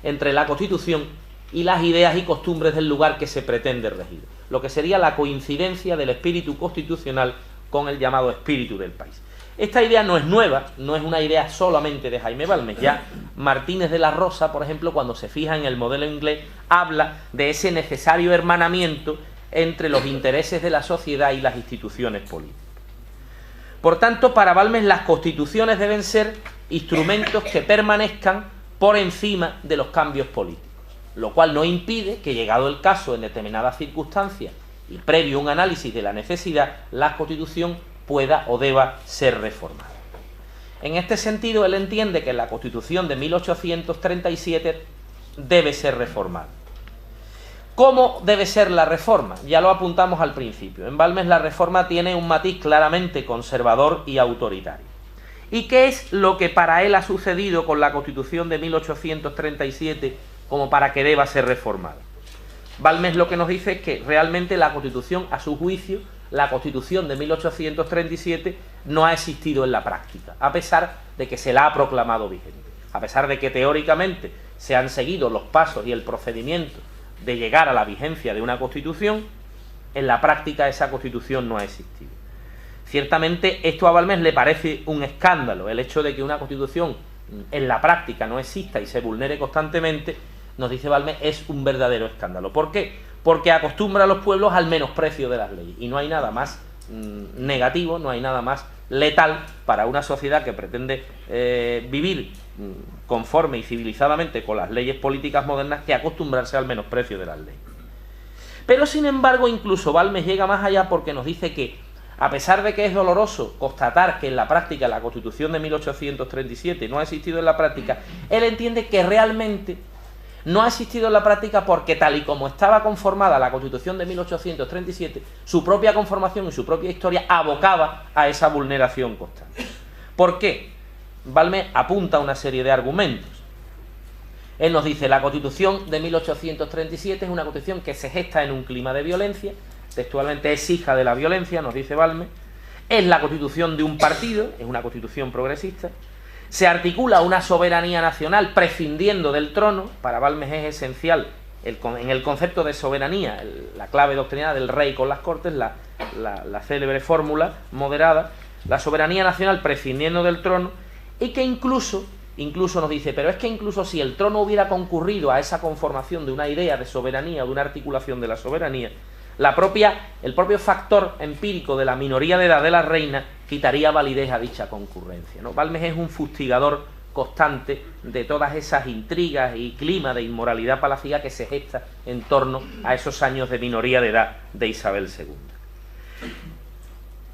entre la Constitución y las ideas y costumbres del lugar que se pretende regir, lo que sería la coincidencia del espíritu constitucional con el llamado espíritu del país. Esta idea no es nueva, no es una idea solamente de Jaime Balmes. Ya Martínez de la Rosa, por ejemplo, cuando se fija en el modelo inglés, habla de ese necesario hermanamiento entre los intereses de la sociedad y las instituciones políticas. Por tanto, para Balmes las constituciones deben ser instrumentos que permanezcan por encima de los cambios políticos, lo cual no impide que, llegado el caso en determinadas circunstancias y previo un análisis de la necesidad, la Constitución pueda o deba ser reformada. En este sentido, él entiende que la Constitución de 1837 debe ser reformada. ¿Cómo debe ser la reforma? Ya lo apuntamos al principio. En Balmes la reforma tiene un matiz claramente conservador y autoritario. ¿Y qué es lo que para él ha sucedido con la Constitución de 1837 como para que deba ser reformada? Balmes lo que nos dice es que realmente la Constitución, a su juicio, la Constitución de 1837 no ha existido en la práctica, a pesar de que se la ha proclamado vigente, a pesar de que teóricamente se han seguido los pasos y el procedimiento de llegar a la vigencia de una Constitución, en la práctica esa Constitución no ha existido. Ciertamente esto a Balmes le parece un escándalo, el hecho de que una Constitución en la práctica no exista y se vulnere constantemente, nos dice Balmes, es un verdadero escándalo. ¿Por qué? Porque acostumbra a los pueblos al menosprecio de las leyes, y no hay nada más negativo, no hay nada más letal para una sociedad que pretende vivir conforme y civilizadamente con las leyes políticas modernas que acostumbrarse al menosprecio de las leyes. Pero sin embargo incluso Balmes llega más allá porque nos dice que a pesar de que es doloroso constatar que en la práctica la Constitución de 1837 no ha existido en la práctica, él entiende que realmente no ha existido en la práctica porque tal y como estaba conformada la Constitución de 1837, su propia conformación y su propia historia abocaba a esa vulneración constante. ¿Por qué? Balmes apunta una serie de argumentos. Él nos dice, la Constitución de 1837 es una Constitución que se gesta en un clima de violencia, textualmente es hija de la violencia, nos dice Balmes, es la Constitución de un partido, es una Constitución progresista, se articula una soberanía nacional prescindiendo del trono. Para Balmes es esencial en el concepto de soberanía, la clave doctrinal del rey con las cortes, la célebre fórmula moderada, la soberanía nacional prescindiendo del trono, y que incluso nos dice, pero es que incluso si el trono hubiera concurrido a esa conformación de una idea de soberanía o de una articulación de la soberanía, el propio factor empírico de la minoría de edad de la reina quitaría validez a dicha concurrencia, ¿no? Balmes es un fustigador constante de todas esas intrigas y clima de inmoralidad palaciega que se gesta en torno a esos años de minoría de edad de Isabel II.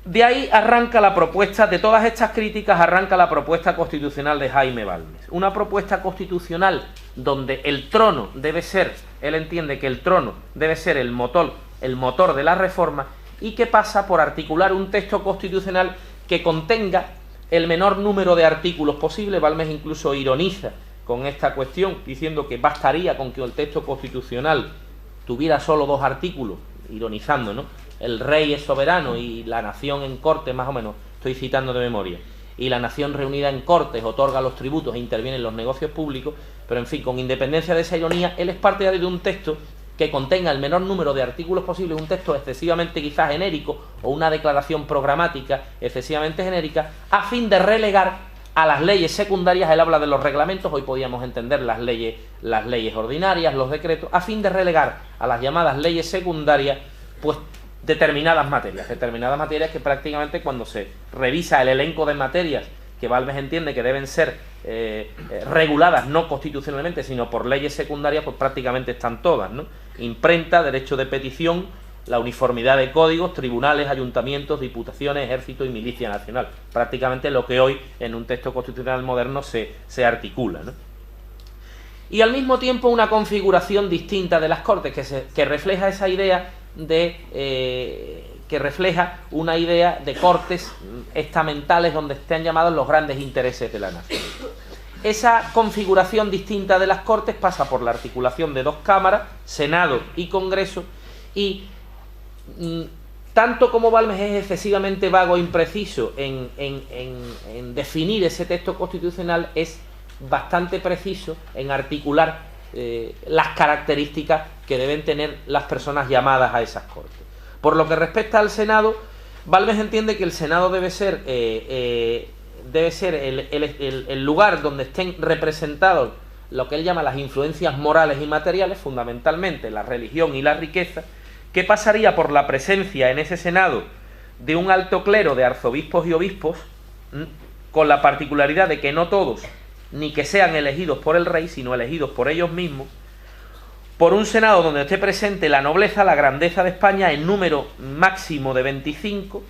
De ahí arranca la propuesta, de todas estas críticas arranca la propuesta constitucional de Jaime Balmes. Una propuesta constitucional donde el trono debe ser, él entiende que el trono debe ser el motor de la reforma, y que pasa por articular un texto constitucional que contenga el menor número de artículos posible. Balmes incluso ironiza con esta cuestión, diciendo que bastaría con que el texto constitucional tuviera solo 2 artículos, ironizando, ¿no? El rey es soberano y la nación en corte, más o menos, estoy citando de memoria, y la nación reunida en cortes otorga los tributos e interviene en los negocios públicos, pero en fin, con independencia de esa ironía, él es partidario de un texto que contenga el menor número de artículos posible, un texto excesivamente quizás genérico o una declaración programática excesivamente genérica, a fin de relegar a las leyes secundarias. Él habla de los reglamentos, hoy podíamos entender las leyes ordinarias, los decretos, a fin de relegar a las llamadas leyes secundarias pues determinadas materias que prácticamente cuando se revisa el elenco de materias que Balmes entiende que deben ser reguladas no constitucionalmente sino por leyes secundarias, pues prácticamente están todas, ¿no? Imprenta, derecho de petición, la uniformidad de códigos, tribunales, ayuntamientos, diputaciones, ejército y milicia nacional. Prácticamente lo que hoy en un texto constitucional moderno se articula, ¿no? Y al mismo tiempo una configuración distinta de las Cortes que refleja esa idea que refleja una idea de cortes estamentales donde estén llamados los grandes intereses de la nación. Esa configuración distinta de las Cortes pasa por la articulación de 2 cámaras, Senado y Congreso, y tanto como Balmes es excesivamente vago e impreciso en definir ese texto constitucional, es bastante preciso en articular las características que deben tener las personas llamadas a esas Cortes. Por lo que respecta al Senado, Balmes entiende que el Senado debe ser el lugar donde estén representados lo que él llama las influencias morales y materiales, fundamentalmente la religión y la riqueza, que pasaría por la presencia en ese Senado de un alto clero de arzobispos y obispos, con la particularidad de que no todos, ni que sean elegidos por el rey, sino elegidos por ellos mismos, por un Senado donde esté presente la nobleza, la grandeza de España en número máximo de 25,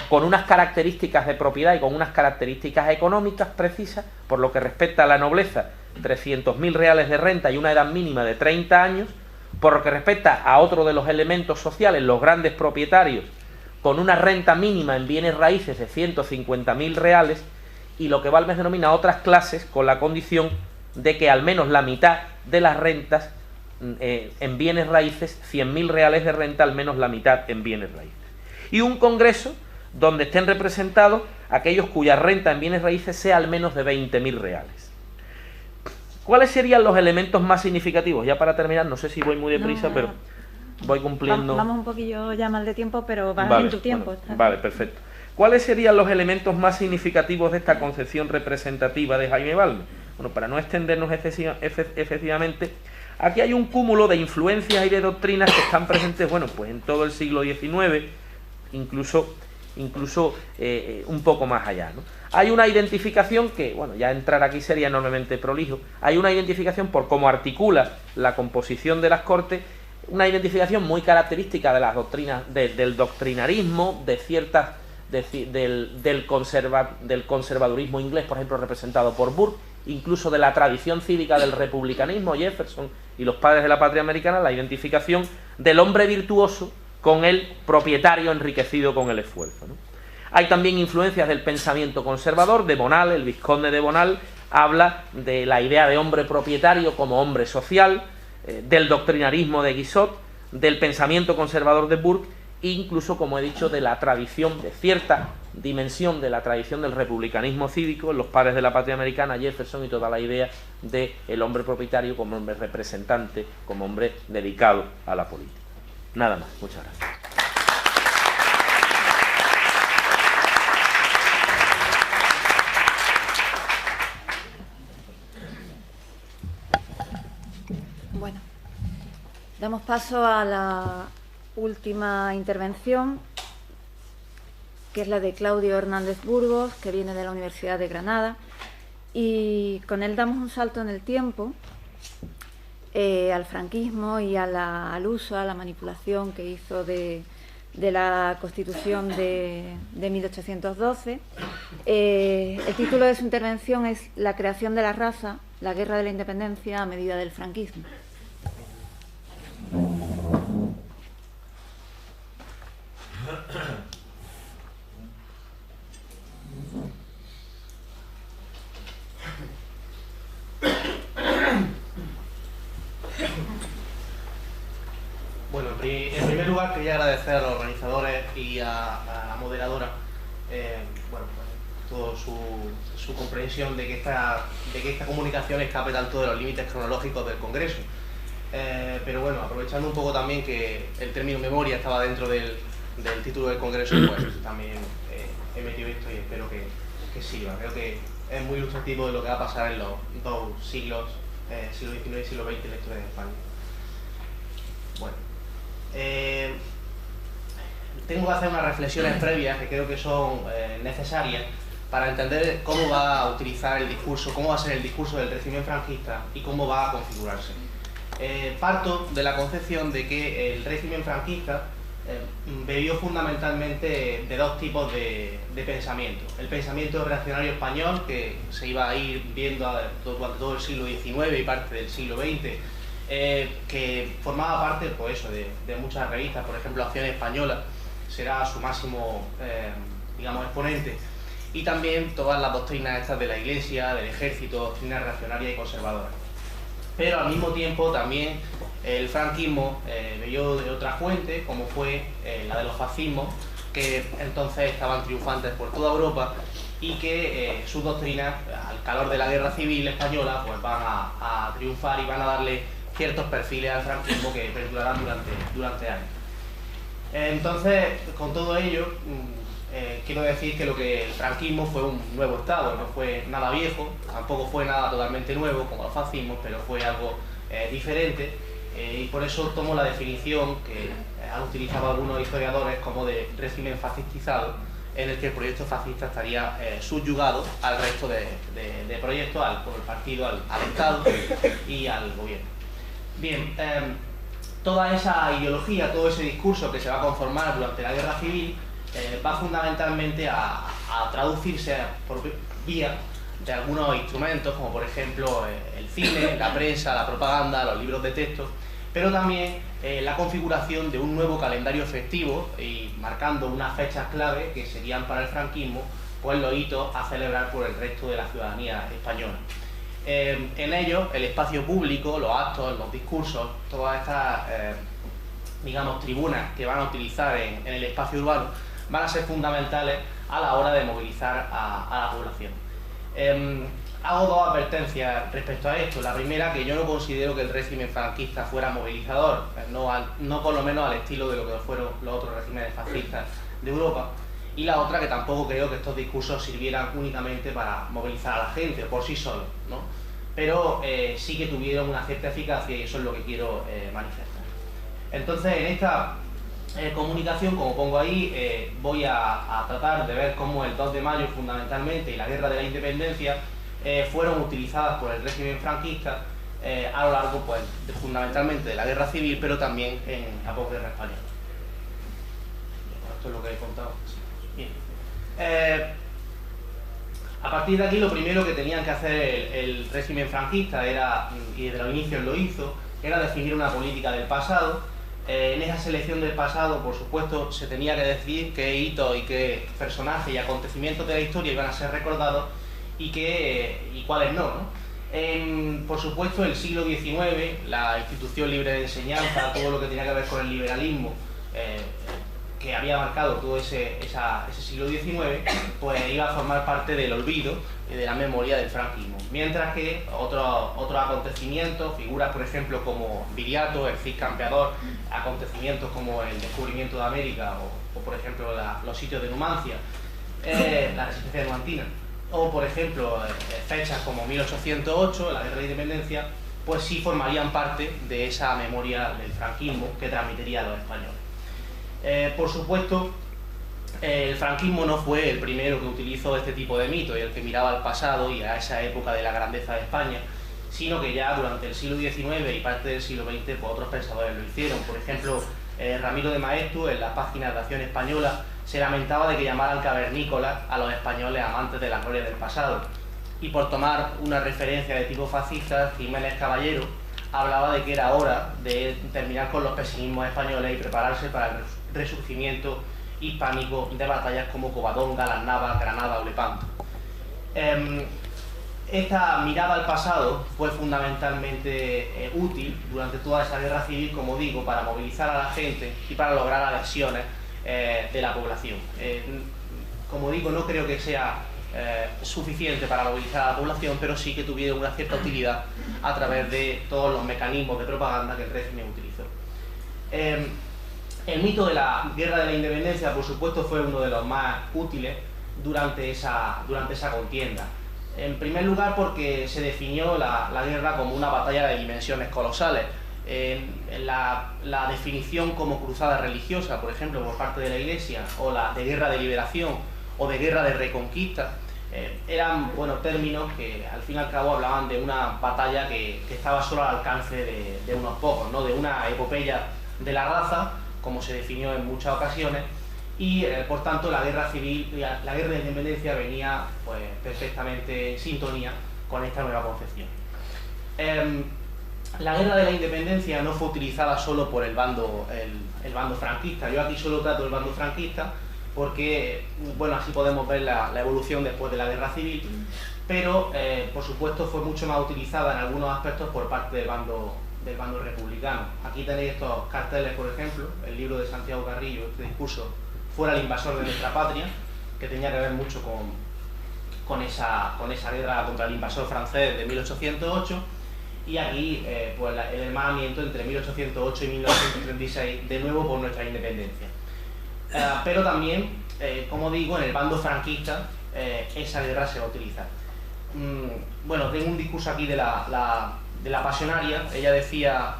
con unas características de propiedad y con unas características económicas precisas. Por lo que respecta a la nobleza, 300.000 reales de renta y una edad mínima de 30 años. Por lo que respecta a otro de los elementos sociales, los grandes propietarios, con una renta mínima en bienes raíces de 150.000 reales, y lo que Balmes denomina otras clases, con la condición de que al menos la mitad de las rentas en bienes raíces, 100.000 reales de renta, al menos la mitad en bienes raíces. Y un congreso donde estén representados aquellos cuya renta en bienes raíces sea al menos de 20.000 reales. ¿Cuáles serían los elementos más significativos? Ya para terminar, no sé si voy muy deprisa, pero voy cumpliendo... Vamos un poquillo ya mal de tiempo, pero vas vale, en tu tiempo. Bueno, vale, perfecto. ¿Cuáles serían los elementos más significativos de esta concepción representativa de Jaime Balmes? Bueno, para no extendernos excesivamente, aquí hay un cúmulo de influencias y de doctrinas que están presentes, bueno, pues en todo el siglo XIX, incluso un poco más allá, ¿no? Hay una identificación que, bueno, ya entrar aquí sería enormemente prolijo, hay una identificación por cómo articula la composición de las Cortes, una identificación muy característica de las doctrinas, del doctrinarismo, de ciertas, del conservadurismo inglés, por ejemplo, representado por Burke, incluso de la tradición cívica del republicanismo, Jefferson y los padres de la patria americana, la identificación del hombre virtuoso con el propietario enriquecido con el esfuerzo, ¿no? Hay también influencias del pensamiento conservador, de Bonal, el vizconde de Bonal habla de la idea de hombre propietario como hombre social, del doctrinarismo de Guizot, del pensamiento conservador de Burke, e incluso, como he dicho, de la tradición, de cierta dimensión de la tradición del republicanismo cívico, los padres de la patria americana, Jefferson, y toda la idea del hombre propietario como hombre representante, como hombre dedicado a la política. Nada más, muchas gracias. Bueno, damos paso a la última intervención, que es la de Claudio Hernández Burgos, que viene de la Universidad de Granada, y con él damos un salto en el tiempo al franquismo y al uso, a la manipulación que hizo de la Constitución de 1812. El título de su intervención es La creación de la raza, la guerra de la independencia a medida del franquismo. Bueno, en primer lugar quería agradecer a los organizadores y a la moderadora bueno, pues, toda su comprensión de que esta comunicación escape tanto de los límites cronológicos del Congreso. Pero bueno, aprovechando un poco también que el término memoria estaba dentro del título del Congreso, pues también he metido esto y espero que sirva. Creo que es muy ilustrativo de lo que va a pasar en los dos siglos, siglo XIX y siglo XX en la historia de España. Bueno, tengo que hacer unas reflexiones previas que creo que son necesarias para entender cómo va a utilizar el discurso, cómo va a ser el discurso del régimen franquista y cómo va a configurarse. Parto de la concepción de que el régimen franquista bebió fundamentalmente de dos tipos de pensamiento. El pensamiento reaccionario español, que se iba a ir viendo durante todo el siglo XIX y parte del siglo XX, que formaba parte, pues eso, de muchas revistas. Por ejemplo, Acción Española será su máximo digamos, exponente, y también todas las doctrinas estas de la Iglesia, del ejército, doctrinas reaccionarias y conservadoras. Pero al mismo tiempo también el franquismo bebió de otra fuente, como fue la de los fascismos, que entonces estaban triunfantes por toda Europa y que sus doctrinas, al calor de la guerra civil española, pues van a triunfar y van a darle ciertos perfiles al franquismo que perdurarán durante años. Entonces, con todo ello, quiero decir que el franquismo fue un nuevo estado, no fue nada viejo, tampoco fue nada totalmente nuevo como los fascismos, pero fue algo diferente, y por eso tomo la definición que han utilizado algunos historiadores como de régimen fascistizado, en el que el proyecto fascista estaría subyugado al resto de proyectos, por el partido, al Estado y al gobierno. Bien, toda esa ideología, todo ese discurso que se va a conformar durante la guerra civil va fundamentalmente a traducirse por vía de algunos instrumentos, como por ejemplo el cine, la prensa, la propaganda, los libros de texto, pero también la configuración de un nuevo calendario festivo y marcando unas fechas clave que serían para el franquismo, pues los hitos a celebrar por el resto de la ciudadanía española. En ellos, el espacio público, los actos, los discursos, todas estas, digamos, tribunas que van a utilizar en el espacio urbano, van a ser fundamentales a la hora de movilizar a la población. Hago dos advertencias respecto a esto. La primera, que yo no considero que el régimen franquista fuera movilizador, no por lo menos al estilo de lo que fueron los otros regímenes fascistas de Europa. Y la otra, que tampoco creo que estos discursos sirvieran únicamente para movilizar a la gente por sí solos, ¿no? Pero sí que tuvieron una cierta eficacia y eso es lo que quiero manifestar. Entonces, en esta comunicación, como pongo ahí, voy a tratar de ver cómo el 2 de mayo fundamentalmente y la Guerra de la Independencia fueron utilizadas por el régimen franquista a lo largo, pues, fundamentalmente de la Guerra Civil, pero también en la posguerra española. Esto es lo que he contado. Bien. A partir de aquí, lo primero que tenían que hacer el régimen franquista era, y desde los inicios lo hizo, era definir una política del pasado. En esa selección del pasado, por supuesto, se tenía que decidir qué hitos y qué personajes y acontecimientos de la historia iban a ser recordados y cuáles no, ¿no? Por supuesto, el siglo XIX, la institución libre de enseñanza, todo lo que tenía que ver con el liberalismo, que había marcado todo ese siglo XIX, pues iba a formar parte del olvido y de la memoria del franquismo. Mientras que otros acontecimientos, figuras por ejemplo como Viriato, el Cid Campeador, acontecimientos como el descubrimiento de América o por ejemplo los sitios de Numancia, la resistencia numantina, o por ejemplo fechas como 1808, la Guerra de Independencia, pues sí formarían parte de esa memoria del franquismo que transmitiría a los españoles. Por supuesto, el franquismo no fue el primero que utilizó este tipo de mito y el que miraba al pasado y a esa época de la grandeza de España, sino que ya durante el siglo XIX y parte del siglo XX, pues otros pensadores lo hicieron. Por ejemplo, Ramiro de Maeztu, en las páginas de Acción Española, se lamentaba de que llamaran cavernícolas a los españoles amantes de la gloria del pasado. Y por tomar una referencia de tipo fascista, Jiménez Caballero hablaba de que era hora de terminar con los pesimismos españoles y prepararse para el resurgimiento hispánico de batallas como Covadonga, Las Navas, Granada o Lepanto. Esta mirada al pasado fue fundamentalmente útil durante toda esa guerra civil, como digo, para movilizar a la gente y para lograr adhesiones de la población. Como digo, no creo que sea suficiente para movilizar a la población, pero sí que tuvieron una cierta utilidad a través de todos los mecanismos de propaganda que el régimen utilizó. El mito de la Guerra de la Independencia, por supuesto, fue uno de los más útiles durante esa contienda. En primer lugar, porque se definió la guerra como una batalla de dimensiones colosales. La definición como cruzada religiosa, por ejemplo, por parte de la Iglesia, o la de guerra de liberación, o de guerra de reconquista, eran términos que al fin y al cabo hablaban de una batalla que estaba solo al alcance de unos pocos, ¿no? De una epopeya de la raza, como se definió en muchas ocasiones, y por tanto la guerra civil, la guerra de independencia venía pues perfectamente en sintonía con esta nueva concepción. La guerra de la independencia no fue utilizada solo por el bando franquista. Yo aquí solo trato el bando franquista porque, así podemos ver la evolución después de la guerra civil, pero por supuesto fue mucho más utilizada en algunos aspectos por parte del bando republicano. Aquí tenéis estos carteles, por ejemplo, el libro de Santiago Carrillo, este discurso, Fuera el invasor de nuestra patria, que tenía que ver mucho con esa guerra contra el invasor francés de 1808, y aquí el hermanamiento entre 1808 y 1936, de nuevo por nuestra independencia. Pero también, como digo, en el bando franquista esa guerra se va a utilizar. Tengo un discurso aquí de la Pasionaria. Ella decía: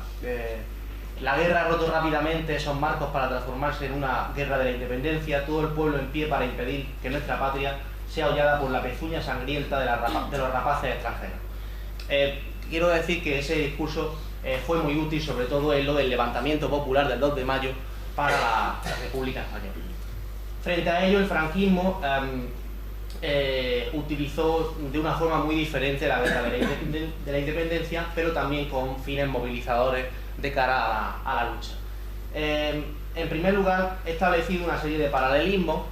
la guerra ha roto rápidamente esos marcos para transformarse en una guerra de la independencia, todo el pueblo en pie para impedir que nuestra patria sea hollada por la pezuña sangrienta de los rapaces extranjeros. Quiero decir que ese discurso fue muy útil, sobre todo en lo del levantamiento popular del 2 de mayo para la República Española. Frente a ello, el franquismo utilizó de una forma muy diferente la guerra de la independencia, pero también con fines movilizadores de cara a la lucha. En primer lugar, he establecido una serie de paralelismos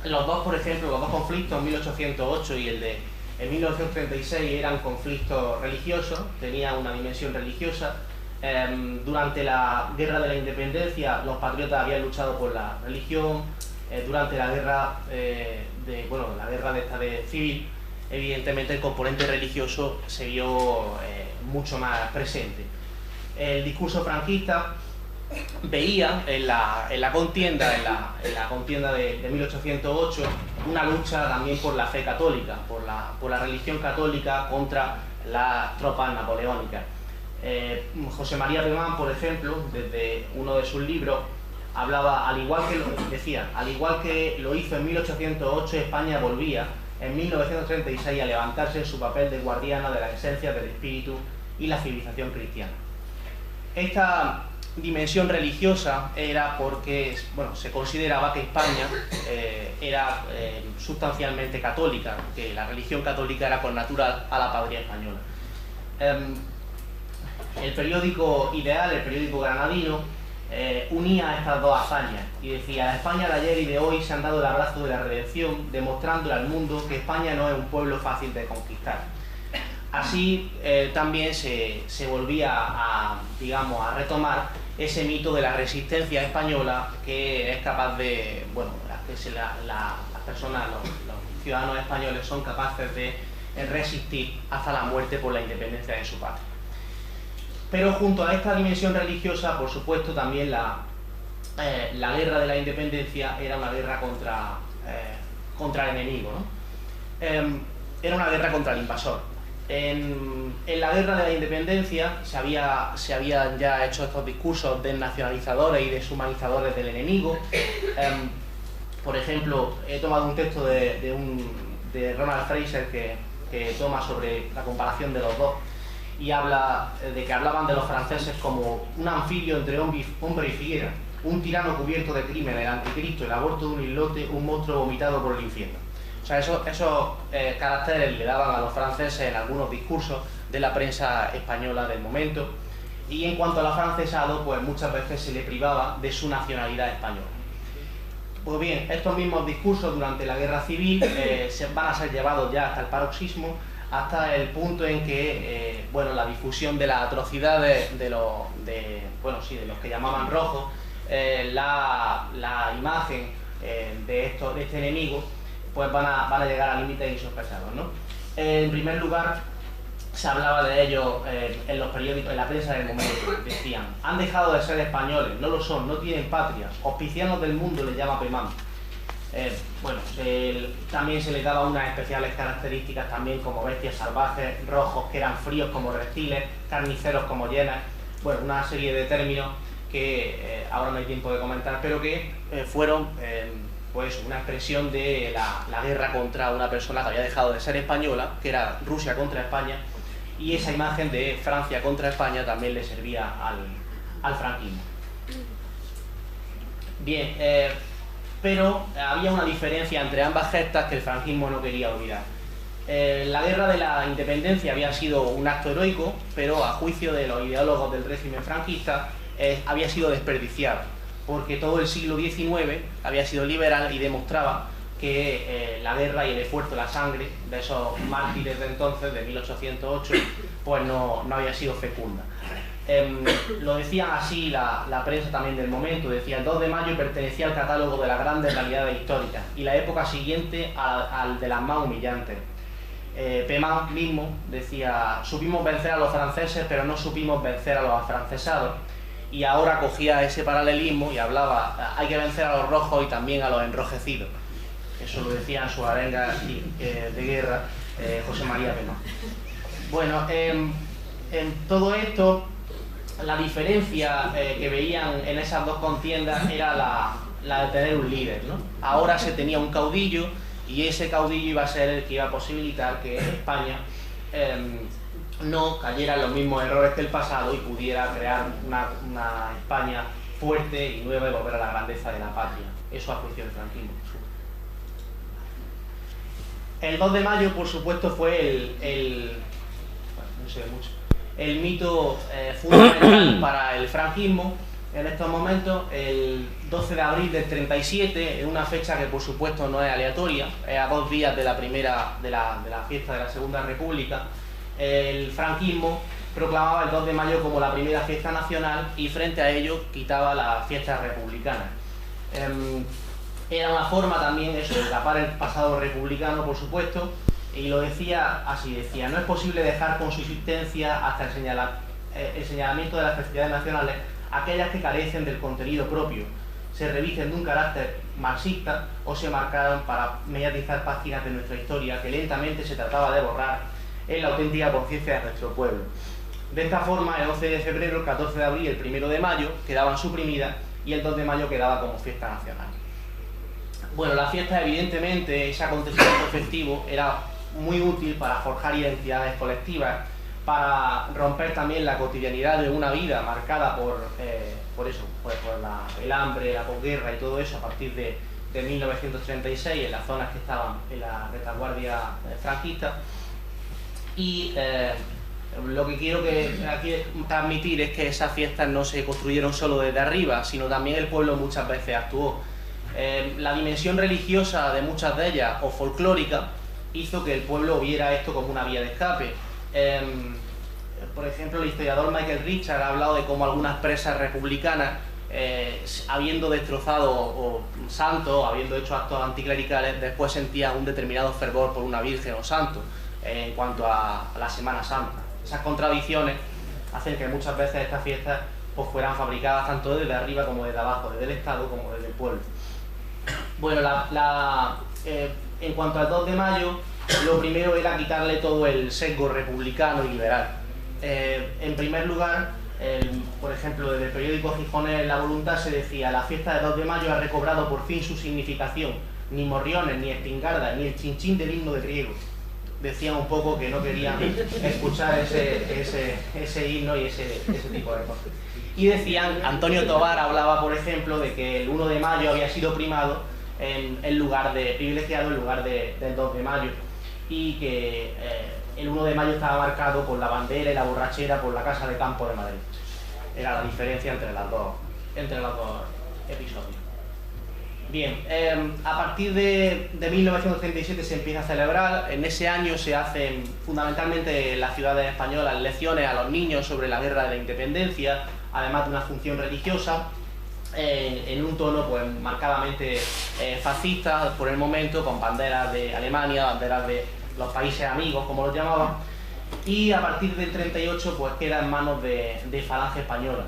Los dos, por ejemplo, los dos conflictos, 1808 y el de 1936, eran conflictos religiosos, tenían una dimensión religiosa. Durante la Guerra de la Independencia, los patriotas habían luchado por la religión. Durante la guerra la guerra de civil, evidentemente el componente religioso se vio mucho más presente. El discurso franquista veía en la contienda de 1808 una lucha también por la fe católica, por la religión católica contra las tropas napoleónicas. José María Pemán, por ejemplo, desde uno de sus libros, hablaba, al igual que lo hizo en 1808, España volvía en 1936 a levantarse en su papel de guardiana de la esencia del espíritu y la civilización cristiana. Esta dimensión religiosa era porque se consideraba que España era sustancialmente católica, que la religión católica era connatural a la patria española. El periódico Ideal, el periódico granadino, unía estas dos hazañas y decía: a España de ayer y de hoy se han dado el abrazo de la redención, demostrándole al mundo que España no es un pueblo fácil de conquistar. Así también se volvía a retomar ese mito de la resistencia española, que es capaz de, las personas, los ciudadanos españoles son capaces de resistir hasta la muerte por la independencia de su patria. Pero junto a esta dimensión religiosa, por supuesto, también la guerra de la independencia era una guerra contra el enemigo, ¿no? Era una guerra contra el invasor. En la guerra de la independencia se habían ya hecho estos discursos desnacionalizadores y deshumanizadores del enemigo. Por ejemplo, he tomado un texto de Ronald Fraser que toma sobre la comparación de los dos, y habla de que hablaban de los franceses como un anfibio entre hombre y figuera, un tirano cubierto de crimen, el anticristo, el aborto de un islote, un monstruo vomitado por el infierno. O sea, esos caracteres le daban a los franceses en algunos discursos de la prensa española del momento. Y en cuanto al afrancesado, pues muchas veces se le privaba de su nacionalidad española. Pues bien, estos mismos discursos durante la guerra civil van a ser llevados ya hasta el paroxismo, hasta el punto en que la difusión de las atrocidades de los que llamaban rojos, la imagen de este enemigo, pues van a llegar a límites insospechados, ¿no? En primer lugar, se hablaba de ellos en los periódicos, en la prensa del momento. Decían: han dejado de ser españoles, no lo son, no tienen patria, hospicianos del mundo les llama Pemán. También se les daba unas especiales características también, como bestias salvajes, rojos que eran fríos como reptiles, carniceros como hienas, una serie de términos que ahora no hay tiempo de comentar, pero que fueron una expresión de la guerra contra una persona que había dejado de ser española, que era Rusia contra España, y esa imagen de Francia contra España también le servía al franquismo. Bien, pero había una diferencia entre ambas gestas que el franquismo no quería olvidar. La guerra de la independencia había sido un acto heroico, pero a juicio de los ideólogos del régimen franquista había sido desperdiciado, porque todo el siglo XIX había sido liberal y demostraba que la guerra y el esfuerzo, la sangre de esos mártires de entonces, de 1808, pues no había sido fecunda. Lo decían así la prensa también del momento. Decía: el 2 de mayo pertenecía al catálogo de las grandes realidades históricas y la época siguiente al de las más humillantes. Pemán mismo decía: supimos vencer a los franceses, pero no supimos vencer a los afrancesados. Y ahora cogía ese paralelismo y hablaba: hay que vencer a los rojos y también a los enrojecidos. Eso lo decía en su arenga de guerra José María Pemán. Bueno, en todo esto, la diferencia que veían en esas dos contiendas era la de tener un líder, ¿no? Ahora se tenía un caudillo, y ese caudillo iba a ser el que iba a posibilitar que España no cayera en los mismos errores que el pasado y pudiera crear una España fuerte y nueva y volver a la grandeza de la patria. Eso a juicio del franquismo. El 2 de mayo, por supuesto, fue el mito fundamental para el franquismo. en estos momentos, el 12 de abril del 37, en una fecha que por supuesto no es aleatoria, es a 2 días de la fiesta de la Segunda República, el franquismo proclamaba el 2 de mayo como la primera fiesta nacional y frente a ello quitaba las fiestas republicanas. Era una forma también eso, de tapar el pasado republicano, por supuesto, y lo decía así, decía: no es posible dejar con subsistencia hasta el señalamiento de las festividades nacionales aquellas que carecen del contenido propio, se revisten de un carácter marxista o se marcaron para mediatizar páginas de nuestra historia que lentamente se trataba de borrar en la auténtica conciencia de nuestro pueblo. De esta forma, el 11 de febrero, el 14 de abril y el 1 de mayo quedaban suprimidas y el 2 de mayo quedaba como fiesta nacional. Bueno, la fiesta, evidentemente, ese acontecimiento festivo era muy útil para forjar identidades colectivas, para romper también la cotidianidad de una vida marcada por el hambre, la posguerra y todo eso a partir de 1936 en las zonas que estaban en la retaguardia franquista. Y lo que quiero aquí transmitir es que esas fiestas no se construyeron solo desde arriba, sino también el pueblo muchas veces actuó. La dimensión religiosa de muchas de ellas, o folclórica, hizo que el pueblo viera esto como una vía de escape. Por ejemplo, el historiador Michael Richard ha hablado de cómo algunas presas republicanas, habiendo destrozado santos, habiendo hecho actos anticlericales, después sentían un determinado fervor por una virgen o santo en cuanto a la Semana Santa. Esas contradicciones hacen que muchas veces estas fiestas pues, fueran fabricadas tanto desde arriba como desde abajo, desde el Estado como desde el pueblo. Bueno, en cuanto al 2 de mayo, lo primero era quitarle todo el sesgo republicano y liberal. En primer lugar, por ejemplo, desde el periódico Gijonés La Voluntad se decía: la fiesta del 2 de mayo ha recobrado por fin su significación, ni morriones, ni espingardas, ni el chinchín del himno de griego. Decían un poco que no querían escuchar ese himno y ese tipo de cosas. Y decían, Antonio Tobar hablaba, por ejemplo, de que el 1 de mayo había sido privilegiado en lugar del 2 de mayo, y que el 1 de mayo estaba marcado por la bandera y la borrachera por la Casa de Campo de Madrid. Era la diferencia entre los dos episodios. Bien, a partir de 1937 se empieza a celebrar. En ese año se hacen fundamentalmente en las ciudades españolas lecciones a los niños sobre la guerra de la independencia, además de una función religiosa, en un tono pues marcadamente fascista por el momento, con banderas de Alemania, banderas de los países amigos, como los llamaban, y a partir del 38 pues queda en manos de Falange Española.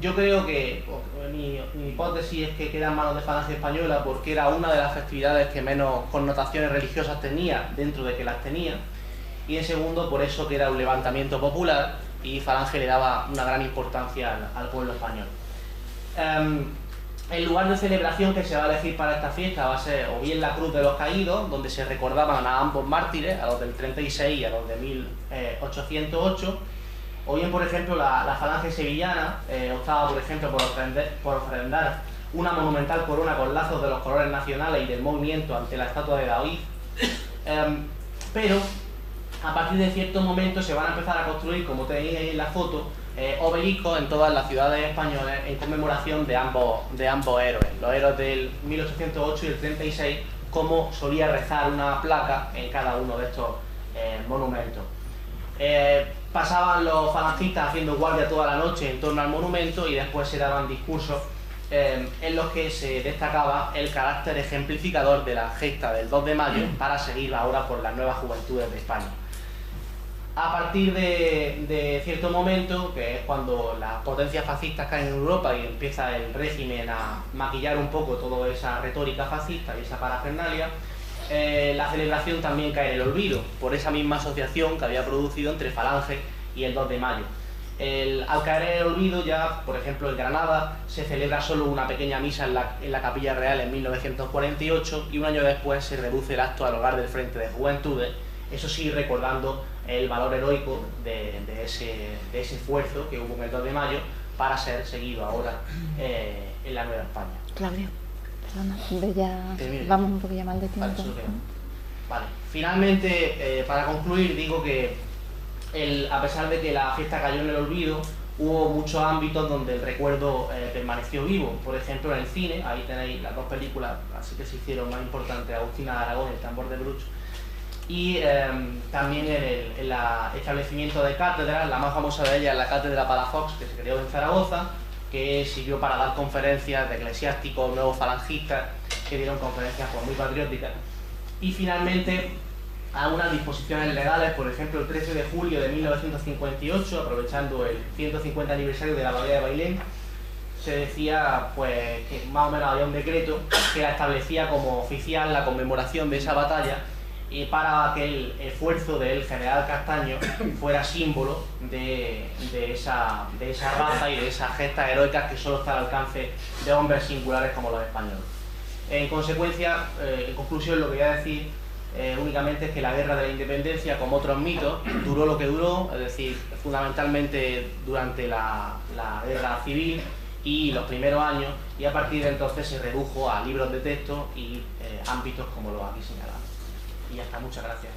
Yo creo que mi hipótesis es que queda en manos de Falange Española porque era una de las festividades que menos connotaciones religiosas tenía, dentro de que las tenía, y en segundo por eso que era un levantamiento popular y Falange le daba una gran importancia al pueblo español. El lugar de celebración que se va a elegir para esta fiesta va a ser o bien la Cruz de los Caídos, donde se recordaban a ambos mártires, a los del 36 y a los de 1808, o bien, por ejemplo, la Falange sevillana optaba, por ejemplo, por ofrendar una monumental corona con lazos de los colores nacionales y del movimiento ante la estatua de David. Pero a partir de cierto momento se van a empezar a construir, como tenéis ahí en la foto, obeliscos en todas las ciudades españolas en conmemoración de ambos héroes, los héroes del 1808 y el 36, como solía rezar una placa en cada uno de estos monumentos. Pasaban los falangistas haciendo guardia toda la noche en torno al monumento y después se daban discursos en los que se destacaba el carácter ejemplificador de la gesta del 2 de mayo para seguir ahora por las nuevas juventudes de España. A partir de cierto momento, que es cuando las potencias fascistas caen en Europa y empieza el régimen a maquillar un poco toda esa retórica fascista y esa parafernalia, la celebración también cae en el olvido, por esa misma asociación que había producido entre Falange y el 2 de mayo. Al caer en el olvido, ya, por ejemplo, en Granada se celebra solo una pequeña misa en la Capilla Real en 1948 y un año después se reduce el acto al hogar del Frente de Juventudes, eso sí recordando el valor heroico de ese esfuerzo que hubo en el 2 de mayo para ser seguido ahora en la Nueva España. Claudio, perdona, vamos un poquillo mal de tiempo. Vale. Finalmente, para concluir, digo que a pesar de que la fiesta cayó en el olvido, hubo muchos ámbitos donde el recuerdo permaneció vivo. Por ejemplo, en el cine, ahí tenéis las dos películas así que se hicieron más importantes, Agustina de Aragón y El tambor de Bruch. Y también en el establecimiento de cátedras, la más famosa de ellas es la Cátedra Palafox, que se creó en Zaragoza, que sirvió para dar conferencias de eclesiásticos, nuevos falangistas, que dieron conferencias pues, muy patrióticas. Y finalmente, a unas disposiciones legales, por ejemplo, el 13 de julio de 1958, aprovechando el 150 aniversario de la batalla de Bailén, se decía pues, que más o menos había un decreto que la establecía como oficial la conmemoración de esa batalla, y para que el esfuerzo del general Castaño fuera símbolo de esa raza y de esas gestas heroicas que solo está al alcance de hombres singulares como los españoles. En consecuencia, en conclusión, lo que voy a decir únicamente es que la guerra de la independencia, como otros mitos, duró lo que duró, es decir, fundamentalmente durante la guerra civil y los primeros años, y a partir de entonces se redujo a libros de texto y ámbitos como los aquí señalados. Y ya está, muchas gracias.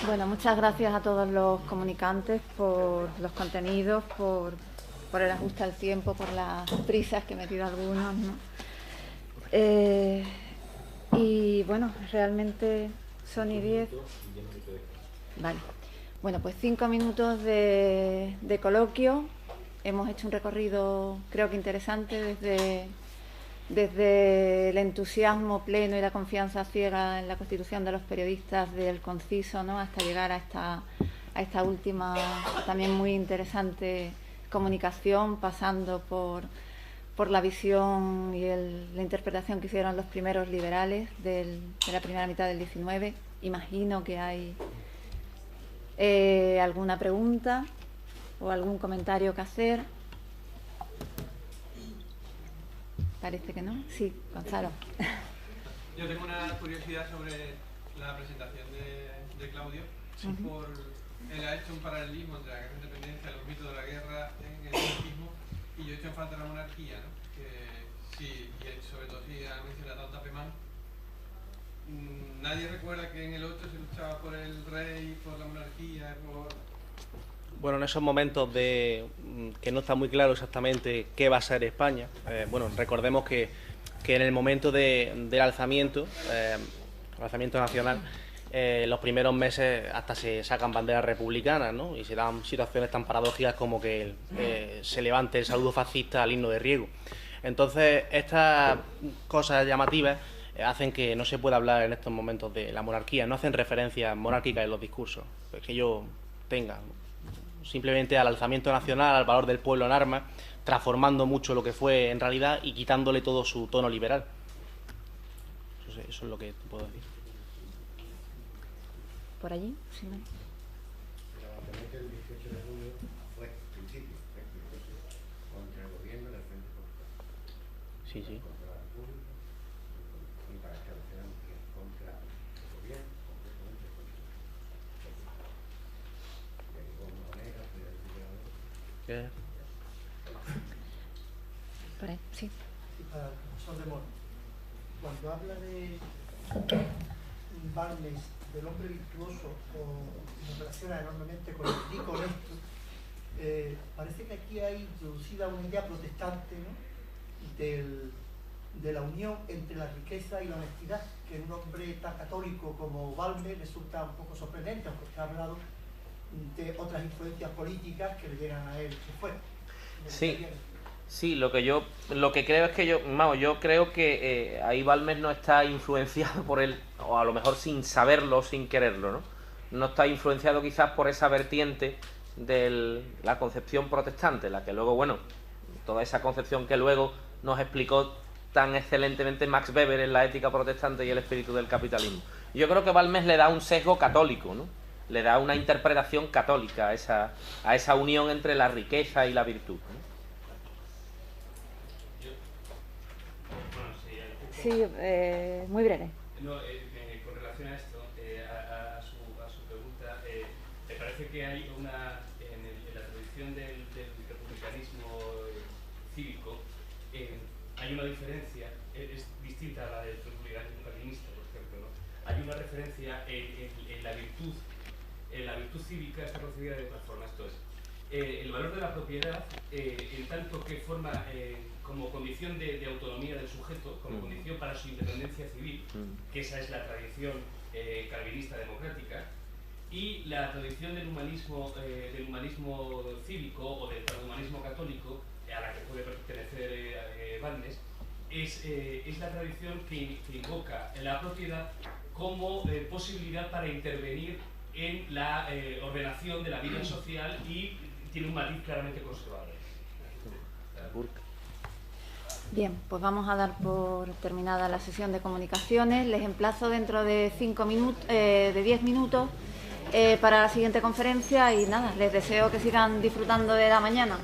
Bueno, muchas gracias a todos los comunicantes por los contenidos, por el ajuste al tiempo, por las prisas que he metido algunos, ¿no? Y bueno, realmente son y 10. Vale. Bueno, pues 5 minutos de coloquio. Hemos hecho un recorrido, creo que interesante, desde el entusiasmo pleno y la confianza ciega en la constitución de los periodistas del conciso, ¿no?, hasta llegar a esta última, también muy interesante comunicación, pasando por la visión y la interpretación que hicieron los primeros liberales de la primera mitad del 19. Imagino que hay alguna pregunta o algún comentario que hacer. Parece que no. Sí, Gonzalo. Yo tengo una curiosidad sobre la presentación de Claudio. Él ha hecho un paralelismo entre la guerra de independencia, los mitos de la guerra en el anarquismo, y yo he hecho en falta la monarquía, ¿no? Que sí, y sobre todo si ha mencionado a Tapemán. Nadie recuerda que en el 8 se luchaba por el rey, por la monarquía, por... Bueno, en esos momentos de que no está muy claro exactamente qué va a ser España, bueno, recordemos que en el momento del alzamiento nacional, los primeros meses hasta se sacan banderas republicanas, ¿no? Y se dan situaciones tan paradójicas como que se levante el saludo fascista al himno de Riego. Entonces, estas cosas llamativas hacen que no se pueda hablar en estos momentos de la monarquía, no hacen referencias monárquicas en los discursos que ellos tengan. Simplemente al alzamiento nacional, al valor del pueblo en armas, transformando mucho lo que fue en realidad y quitándole todo su tono liberal. Eso es lo que te puedo decir. ¿Por allí? Sí, ¿no? El 18 de julio fue principio contra el gobierno del Frente Popular. Sí, sí. Contra la República y para establecer amnistía contra el gobierno, completamente contra el gobierno. De alguna manera, ¿Qué? Por ahí, sí. Y para el profesor de Moro, cuando habla de Balmes, del hombre virtuoso, se relaciona enormemente con el rico honesto, parece que aquí hay introducida una idea protestante, ¿no?, de la unión entre la riqueza y la honestidad, que en un hombre tan católico como Balmes resulta un poco sorprendente, aunque usted ha hablado de otras influencias políticas que le llegan a él después. Sí, lo que creo es que yo creo que ahí Balmes no está influenciado por él, o a lo mejor sin saberlo, sin quererlo, ¿no? No está influenciado quizás por esa vertiente de la concepción protestante, la que luego, bueno, toda esa concepción que luego nos explicó tan excelentemente Max Weber en La ética protestante y el espíritu del capitalismo. Yo creo que Balmes le da un sesgo católico, ¿no? Le da una interpretación católica a esa unión entre la riqueza y la virtud, ¿no? Sí, muy breve. No, con relación a esto, a su pregunta, ¿te parece que hay en la tradición del republicanismo cívico, hay una diferencia, es distinta a la del republicanismo calvinista, por ejemplo, ¿no? hay una referencia en la virtud cívica está concebida de otra forma. Esto es, el valor de la propiedad, en tanto que forma como condición de autonomía del sujeto, como condición para su independencia civil, que esa es la tradición calvinista democrática, y la tradición del humanismo cívico o del transhumanismo católico, a la que puede pertenecer Balmes, es la tradición que invoca la propiedad como posibilidad para intervenir en la ordenación de la vida social y tiene un matiz claramente conservador. Bien, pues vamos a dar por terminada la sesión de comunicaciones. Les emplazo dentro de 10 minutos para la siguiente conferencia y nada, les deseo que sigan disfrutando de la mañana.